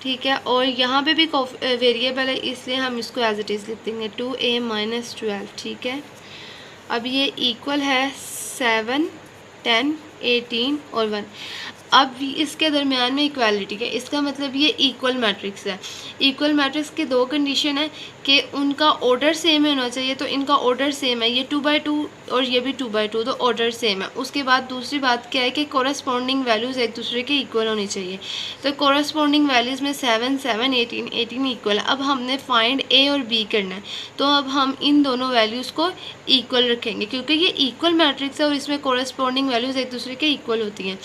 ठीक है। और यहाँ पे भी वेरिएबल है, इसलिए हम इसको एज इट इज़ लिख देंगे 2a - 12, ठीक है। अब ये इक्वल है 7 10 18 और 1। अब इसके दरमियान में इक्वालिटी है, इसका मतलब ये इक्वल मैट्रिक्स है। इक्वल मैट्रिक्स के दो कंडीशन है कि उनका ऑर्डर सेम होना चाहिए, तो इनका ऑर्डर सेम है, ये 2/2 और ये भी 2/2, तो ऑर्डर सेम है। उसके बाद दूसरी बात क्या है कि कोरस्पॉन्डिंग वैल्यूज़ एक दूसरे के इक्वल होनी चाहिए। तो कोरस्पॉन्डिंग वैल्यूज़ में 7 7 18 18 इक्वल है। अब हमने फाइंड ए और बी करना है, तो अब हम इन दोनों वैल्यूज़ को इक्वल रखेंगे क्योंकि ये इक्वल मैट्रिक्स है और इसमें कोरस्पॉन्डिंग वैल्यूज़ एक दूसरे के इक्वल होती हैं।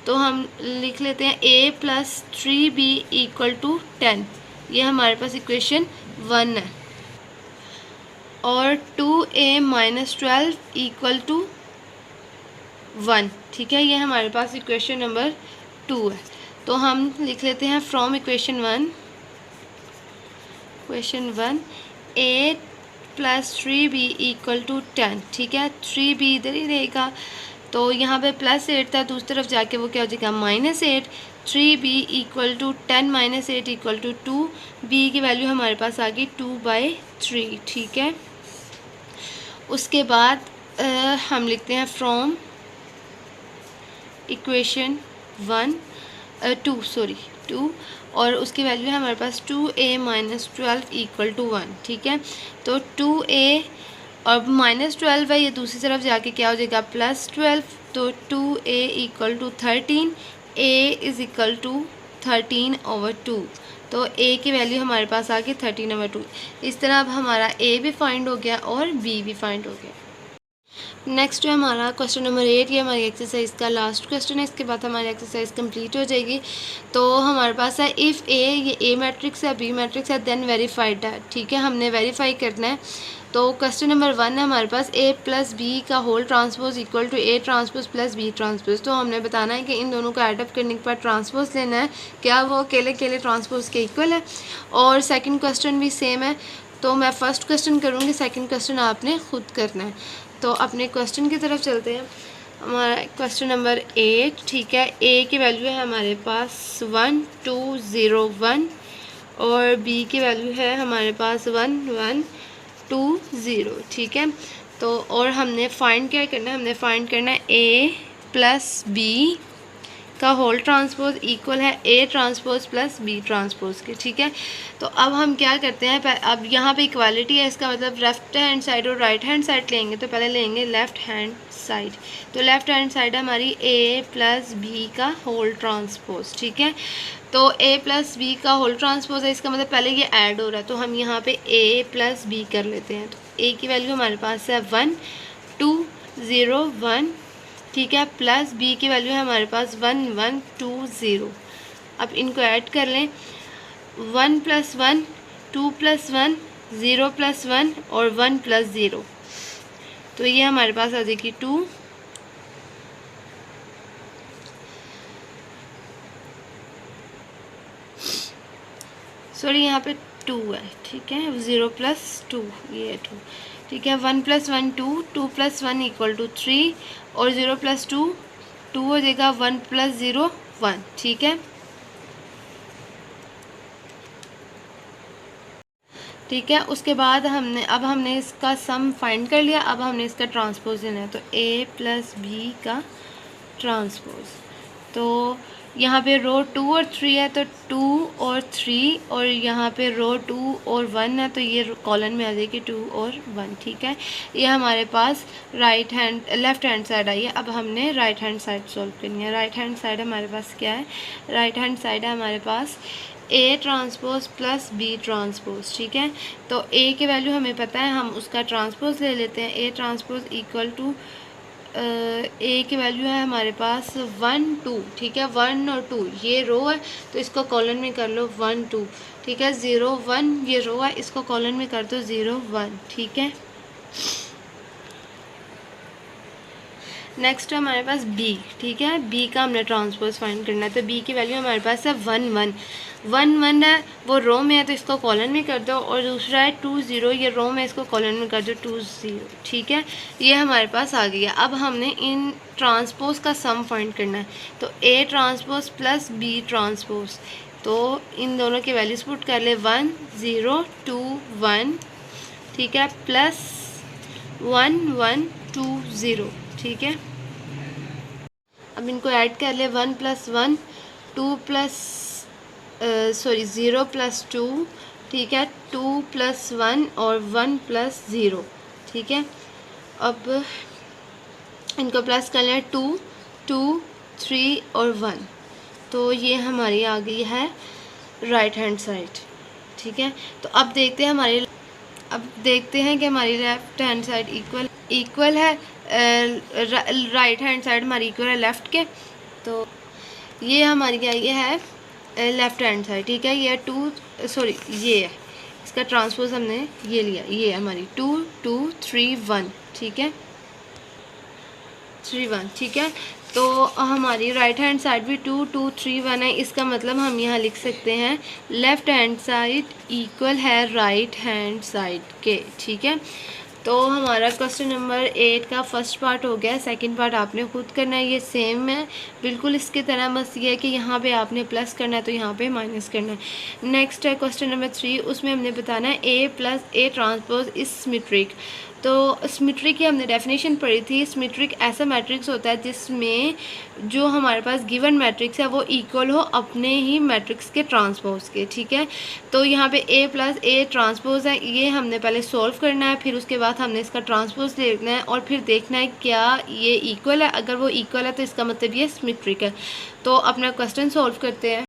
तो हम लिख लेते हैं a + 3b = 10, ये हमारे पास इक्वेशन 1 है। और 2a - 12 = 1, ठीक है, ये हमारे पास इक्वेशन नंबर 2 है। तो हम लिख लेते हैं फ्रॉम इक्वेशन 1 a + 3b = 10, ठीक है। 3b इधर ही रहेगा, तो यहाँ पे +8 था, दूसरी तरफ जाके वो क्या हो जाएगा -8। 3b = 10 - 8 = 2, b की वैल्यू हमारे पास आ गई 2/3, ठीक है। उसके बाद हम लिखते हैं फ्रॉम इक्वेशन 2 और उसकी वैल्यू है हमारे पास 2a - 12 = 1, ठीक है। तो 2a और -12 है, ये दूसरी तरफ जाके क्या हो जाएगा +12, तो 2a = 13, a = 13/2, तो a की वैल्यू हमारे पास आ गई 13/2। इस तरह अब हमारा a भी फाइंड हो गया और b भी फाइंड हो गया। नेक्स्ट है हमारा क्वेश्चन नंबर 8, ये हमारी एक्सरसाइज का लास्ट क्वेश्चन है, इसके बाद हमारी एक्सरसाइज कंप्लीट हो जाएगी। तो हमारे पास है इफ़ ए, ये ए मैट्रिक्स है, बी मैट्रिक्स है, देन वेरीफाइड है, ठीक है, हमने वेरीफाई करना है। तो क्वेश्चन नंबर 1 है हमारे पास a + b का whole transpose = a transpose + b transpose. तो हमने बताना है कि इन दोनों को ऐड अप करने के बाद ट्रांसपोज लेना है, क्या वो अकेले अकेले ट्रांसपोज के इक्वल है। और सेकंड क्वेश्चन भी सेम है, तो मैं फर्स्ट क्वेश्चन करूँगी, सेकंड क्वेश्चन आपने खुद करना है। तो अपने क्वेश्चन की तरफ चलते हैं। हमारा क्वेश्चन नंबर 8, ठीक है, a की वैल्यू है हमारे पास 1 2 0 1 और b की वैल्यू है हमारे पास 1 1 2 0, ठीक है। तो और हमने फाइंड क्या करना है, हमने फाइंड करना है a + b का होल ट्रांसपोज इक्वल है a ट्रांसपोज + b ट्रांसपोज के, ठीक है। तो अब हम क्या करते हैं, अब यहाँ पे इक्वालिटी है, इसका मतलब लेफ्ट हैंड साइड और राइट हैंड साइड लेंगे। तो पहले लेंगे लेफ्ट हैंड साइड, तो लेफ्ट हैंड साइड है हमारी a + b का होल ट्रांसपोज, ठीक है। तो a + b का होल ट्रांसपोज है, इसका मतलब पहले ये ऐड हो रहा है, तो हम यहाँ पे a + b कर लेते हैं। तो a की वैल्यू हमारे पास है 1 2 0 1, ठीक है, प्लस b की वैल्यू है हमारे पास 1 1 2 0। अब इनको ऐड कर लें, 1 + 1 2 + 1 0 + 1 और 1 + 0, तो ये हमारे पास आ जाएगी 2। सॉरी, यहाँ पे 2 है, ठीक है, 0 + 2, ये 2, ठीक है। 1 + 1 2, 2 + 1 = 3 और 0 + 2 2 हो जाएगा, 1 + 0 1, ठीक है, ठीक है। उसके बाद हमने इसका सम फाइंड कर लिया, अब हमने इसका ट्रांसपोज लेना है। तो a + b का ट्रांसपोज, तो यहाँ पे रो 2 और 3 है, तो 2 और 3, और यहाँ पे रो 2 और 1 है, तो ये कॉलन में आ जाएगी 2 और 1, ठीक है। ये हमारे पास लेफ्ट हैंड साइड आई है। अब हमने राइट हैंड साइड सॉल्व करनी है। राइट हैंड साइड हमारे पास क्या है, राइट हैंड साइड है हमारे पास a ट्रांसपोज + b ट्रांसपोज, ठीक है। तो a की वैल्यू हमें पता है, हम उसका ट्रांसपोज ले लेते हैं। a ट्रांसपोज = a की वैल्यू है हमारे पास 1 2, ठीक है, 1 और 2 ये रो है, तो इसको कॉलन में कर लो 1 2, ठीक है। 0 1 ये रो है, इसको कॉलन में कर दो 0 1, ठीक है। नेक्स्ट है हमारे पास b, ठीक है, b का हमने ट्रांसपोज फाइंड करना है। तो b की वैल्यू हमारे पास है 1 1 1 1 है, वो रो में है, तो इसको कॉलन में कर दो। और दूसरा है 2 0, ये रो में, इसको कॉलन में कर दो 2 0, ठीक है। ये हमारे पास आ गया। अब हमने इन ट्रांसपोज का सम फाइंड करना है। तो a ट्रांसपोज + b ट्रांसपोज, तो इन दोनों की वैल्यूज पुट कर ले, 1 0 2 1, ठीक है, + 1 1 2 0, ठीक है। अब इनको ऐड कर ले, 1 + 1 2 प्लस 0 + 2, ठीक है, 2 + 1 और 1 + 0, ठीक है। अब इनको प्लस कर लें, 2 2 3 और 1, तो ये हमारी आ गई है राइट हैंड साइड, ठीक है। तो अब देखते हैं कि हमारी लेफ्ट हैंड साइड इक्वल है, राइट हैंड साइड हमारी इक्वल है लेफ़्ट के। तो ये हमारी क्या ये है लेफ़्ट हैंड साइड, ठीक है। ये ये है, इसका ट्रांसपोज हमने ये लिया, ये हमारी 2 2 3 1, ठीक है, 3 1, ठीक है। तो हमारी राइट हैंड साइड भी 2 2 3 1 है। इसका मतलब हम यहाँ लिख सकते हैं लेफ़्ट हैंड साइड इक्वल है राइट हैंड साइड के, ठीक है। तो हमारा क्वेश्चन नंबर 8 का फर्स्ट पार्ट हो गया। सेकंड पार्ट आपने खुद करना है, ये सेम है बिल्कुल इसके तरह, बस ये है कि यहाँ पे आपने प्लस करना है तो यहाँ पे माइनस करना है। नेक्स्ट है क्वेश्चन नंबर 3, उसमें हमने बताना है A + A transpose is symmetric. तो सिमेट्रिक की हमने डेफिनेशन पढ़ी थी। सिमेट्रिक ऐसा मैट्रिक्स होता है जिसमें जो हमारे पास गिवन मैट्रिक्स है वो इक्वल हो अपने ही मैट्रिक्स के ट्रांसपोज के, ठीक है। तो यहाँ पे A + A ट्रांसपोज है, ये हमने पहले सॉल्व करना है, फिर उसके बाद हमने इसका ट्रांसपोज देखना है और फिर देखना है क्या ये इक्वल है। अगर वो इक्वल है तो इसका मतलब ये सिमेट्रिक है। तो अपना क्वेश्चन सॉल्व करते हैं।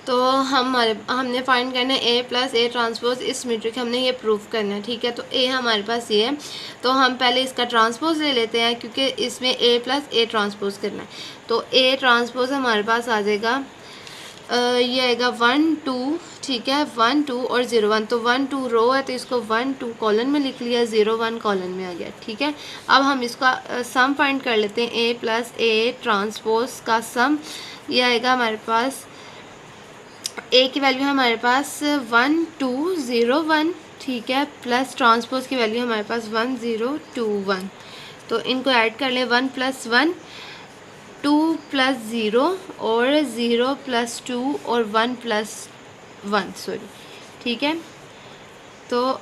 तो हमने फाइंड करना है A + A transpose is symmetric, हमने ये प्रूफ करना है, ठीक है। तो A हमारे पास ये है, तो हम पहले इसका ट्रांसपोज ले लेते हैं क्योंकि इसमें A + A ट्रांसपोज करना है। तो A ट्रांसपोज हमारे पास आ जाएगा, ये आएगा 1 2, ठीक है, 1 2 और 0 1। तो 1 2 रो है तो इसको 1 2 कॉलन में लिख लिया, 0 1 कॉलन में आ गया, ठीक है। अब हम इसका सम फाइंड कर लेते हैं। A + A ट्रांसपोज का सम ये आएगा हमारे पास, A की वैल्यू हमारे पास 1 2 0 1, ठीक है, प्लस ट्रांसपोज की वैल्यू हमारे पास 1 0 2 1। तो इनको ऐड कर लें, 1 + 1 2 + 0 और 0 + 2 और 1 + 1, सॉरी, ठीक है। तो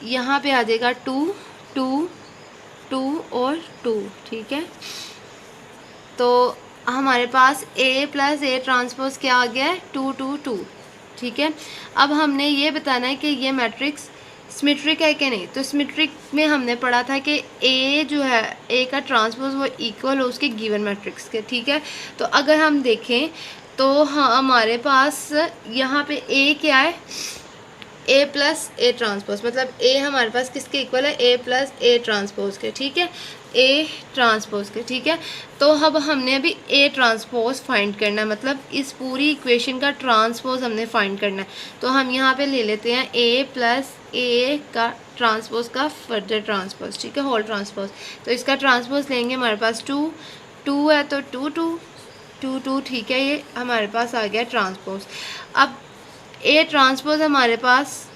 यहाँ पे आ जाएगा 2 2 2 और 2, ठीक है। तो हमारे पास A + A ट्रांसपोज क्या आ गया है, 2 2 2, ठीक है। अब हमने ये बताना है कि ये मैट्रिक्स सिमेट्रिक है कि नहीं। तो सिमेट्रिक में हमने पढ़ा था कि A जो है A का ट्रांसपोज वो इक्वल हो उसके गिवन मैट्रिक्स के, ठीक है। तो अगर हम देखें तो हमारे पास यहाँ पे A क्या है, A + A ट्रांसपोज, मतलब A हमारे पास किसके इक्वल है, A + A ट्रांसपोज के, ठीक है, A ट्रांसपोज के, ठीक है। तो अब हमने अभी A ट्रांसपोज फाइंड करना है, मतलब इस पूरी इक्वेशन का ट्रांसपोज हमने फाइंड करना है। तो हम यहाँ पे ले लेते हैं A + A का ट्रांसपोज का फर्दर ट्रांसपोज, ठीक है, होल ट्रांसपोज। तो इसका ट्रांसपोज लेंगे, हमारे पास 2 2 है तो 2 2 2 2, ठीक है, ये हमारे पास आ गया ट्रांसपोज। अब A ट्रांसपोज हमारे पास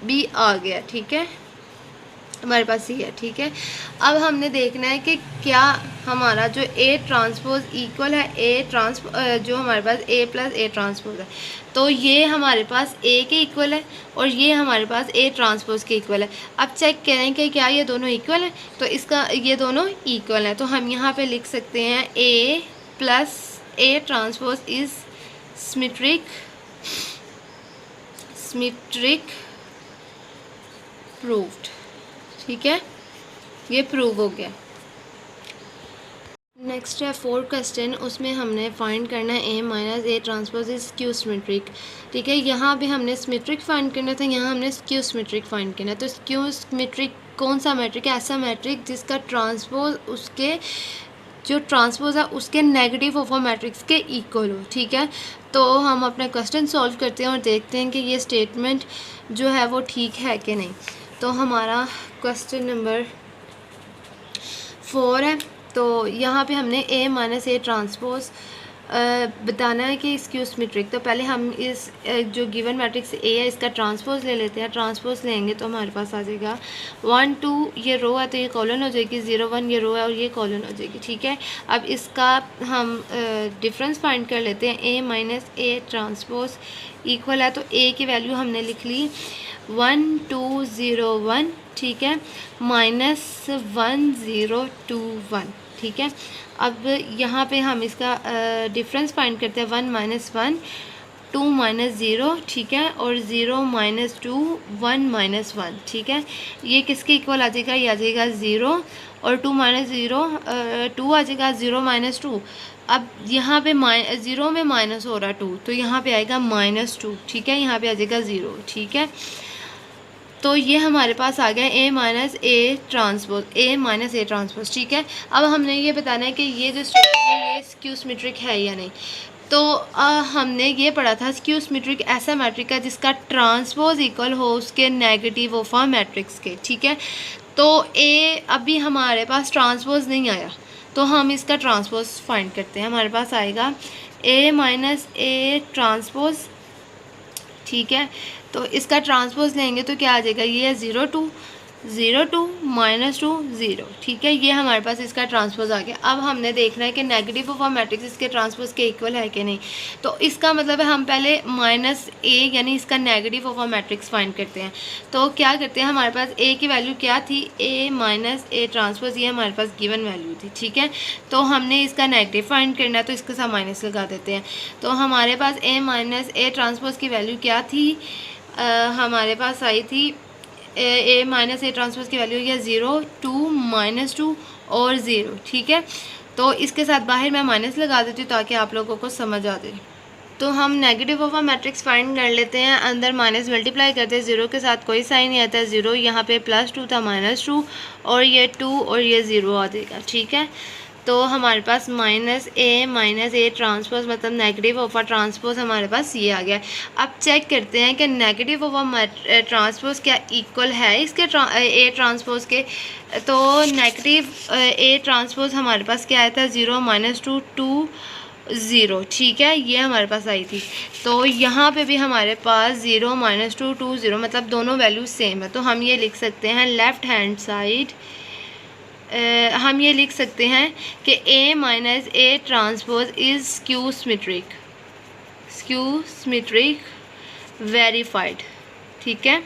भी आ गया, ठीक है, हमारे पास ये है, ठीक है। अब हमने देखना है कि क्या हमारा जो A ट्रांसपोज इक्वल है जो हमारे पास A + A ट्रांसपोज है, तो ये हमारे पास A के इक्वल है और ये हमारे पास A ट्रांसपोज के इक्वल है। अब चेक करें कि क्या ये दोनों इक्वल है, तो ये दोनों इक्वल है। तो हम यहाँ पे लिख सकते हैं A + A transpose is symmetric proved, ठीक है, ये प्रूव हो गया। नेक्स्ट है 4 क्वेश्चन, उसमें हमने फाइंड करना है A - A transpose is skew symmetric, ठीक है। यहाँ पे हमने सिमेट्रिक फाइंड करना था, यहाँ हमने स्क्यू सिमेट्रिक फाइंड करना है। तो स्क्यू सिमेट्रिक कौन सा मैट्रिक है, ऐसा मैट्रिक जिसका ट्रांसपोज उसके जो ट्रांसपोज है उसके नेगेटिव ऑफ मैट्रिक्स के इक्वल हो, ठीक है। तो हम अपना क्वेश्चन सॉल्व करते हैं और देखते हैं कि ये स्टेटमेंट जो है वो ठीक है कि नहीं। तो हमारा क्वेश्चन नंबर 4 है। तो यहाँ पे हमने A - A ट्रांसपोज बताना है कि स्क्यू सिमेट्रिक। तो पहले हम इस जो गिवन मैट्रिक्स A है इसका ट्रांसपोज ले लेते हैं। ट्रांसपोज लेंगे तो हमारे पास आ जाएगा 1 2, ये रो है तो ये कॉलन हो जाएगी, 0 1 ये रो है और ये कॉलन हो जाएगी, ठीक है। अब इसका हम डिफरेंस फाइंड कर लेते हैं। A - A ट्रांसपोज इक्वल है, तो A की वैल्यू हमने लिख ली 1 2 0 1, ठीक है, -1 0 2 1, ठीक है। अब यहाँ पे हम इसका डिफरेंस फाइंड करते हैं, 1 माइनस 1 2 माइनस 0, ठीक है, और 0 माइनस 2 1 माइनस 1, ठीक है। ये किसके इक्वल आ जाएगा, ये आ जाएगा 0, और 2 माइनस 0 2 आ जाएगा, 0 माइनस 2। अब यहाँ पे 0 में माइनस हो रहा 2, तो यहाँ पे आएगा -2, ठीक है, यहाँ पे आ जाएगा 0, ठीक है। तो ये हमारे पास आ गया a माइनस ए ट्रांसपोज, ठीक है। अब हमने ये बताना है कि ये जो स्टेटमेंट है ये स्क्यू सिमेट्रिक है या नहीं। तो हमने ये पढ़ा था स्क्यू सिमेट्रिक ऐसा मैट्रिक है जिसका ट्रांसपोज इक्वल हो उसके नेगेटिव ऑफ मैट्रिक्स के, ठीक है। तो a अभी हमारे पास ट्रांसपोज नहीं आया, तो हम इसका ट्रांसपोज फाइंड करते हैं। हमारे पास आएगा a माइनस ए ट्रांसपोज, ठीक है। तो इसका ट्रांसपोज लेंगे तो क्या आ जाएगा, ये है 0 2 0 2 -2 0, ठीक है। ये हमारे पास इसका ट्रांसपोज आ गया। अब हमने देखना है कि नेगेटिव ऑफ मैट्रिक्स इसके ट्रांसपोज के इक्वल है कि नहीं। तो इसका मतलब है हम पहले -a यानी इसका नेगेटिव ऑफ मैट्रिक्स फाइंड करते हैं। तो क्या करते हैं, हमारे पास a की वैल्यू क्या थी, a माइनस ए ट्रांसपोज, ये हमारे पास गिवन वैल्यू थी, ठीक है। तो हमने इसका नेगेटिव फाइंड करना है, तो इसके साथ माइनस लगा देते हैं। तो हमारे पास a माइनस ए ट्रांसपोज की वैल्यू क्या थी, हमारे पास आई थी a माइनस ए ट्रांसपोज की वैल्यू है 0 2 -2 और 0, ठीक है। तो इसके साथ बाहर मैं माइनस लगा देती हूँ ताकि आप लोगों को समझ आ जाए। तो हम नेगेटिव ऑफ मैट्रिक्स फाइंड कर लेते हैं, अंदर माइनस मल्टीप्लाई करते हैं, 0 के साथ कोई साइन नहीं आता, 0 यहाँ पे +2 था -2, और ये 2 और ये 0 आ जाएगा, ठीक है। तो हमारे पास माइनस ए ट्रांसपोज मतलब नेगेटिव ऑफ ट्रांसपोज हमारे पास ये आ गया। अब चेक करते हैं कि नेगेटिव ऑफ ट्रांसपोज क्या इक्वल है इसके ए ट्रांसपोज के। तो नेगेटिव ए ट्रांसपोज हमारे पास क्या आया था, 0 -2 2 0, ठीक है, ये हमारे पास आई थी। तो यहाँ पे भी हमारे पास 0 -2 2 0 मतलब दोनों वैल्यू सेम है। तो हम ये लिख सकते हैं लेफ़्ट हैंड साइड, हम ये लिख सकते हैं कि a minus A transpose is skew symmetric verified, ठीक है।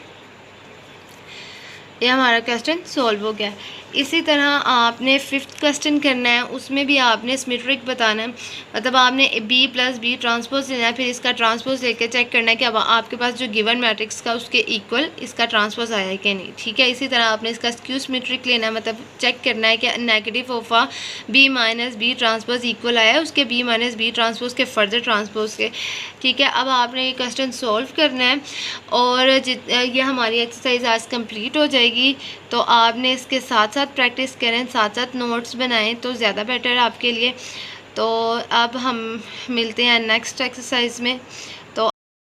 ये हमारा क्वेश्चन सॉल्व हो गया। इसी तरह आपने 5th क्वेश्चन करना है, उसमें भी आपने सिमेट्रिक बताना है, मतलब आपने b + b ट्रांसपोज लेना है, फिर इसका ट्रांसपोज लेकर चेक करना है कि अब आपके पास जो गिवन मैट्रिक्स का उसके इक्वल इसका ट्रांसपोज आया है कि नहीं, ठीक है। इसी तरह आपने इसका स्क्यू सिमेट्रिक लेना है, मतलब चेक करना है कि negative of b minus B transpose equal आया है उसके b माइनस बी ट्रांसपोज के फर्दर ट्रांसपोज के, ठीक है। अब आपने ये क्वेश्चन सॉल्व करना है और ये हमारी एक्सरसाइज आज कंप्लीट हो जाएगी। तो आपने इसके साथ साथ प्रैक्टिस करें, साथ साथ नोट्स बनाएं तो ज़्यादा बेटर है आपके लिए। तो अब हम मिलते हैं नेक्स्ट एक्सरसाइज में।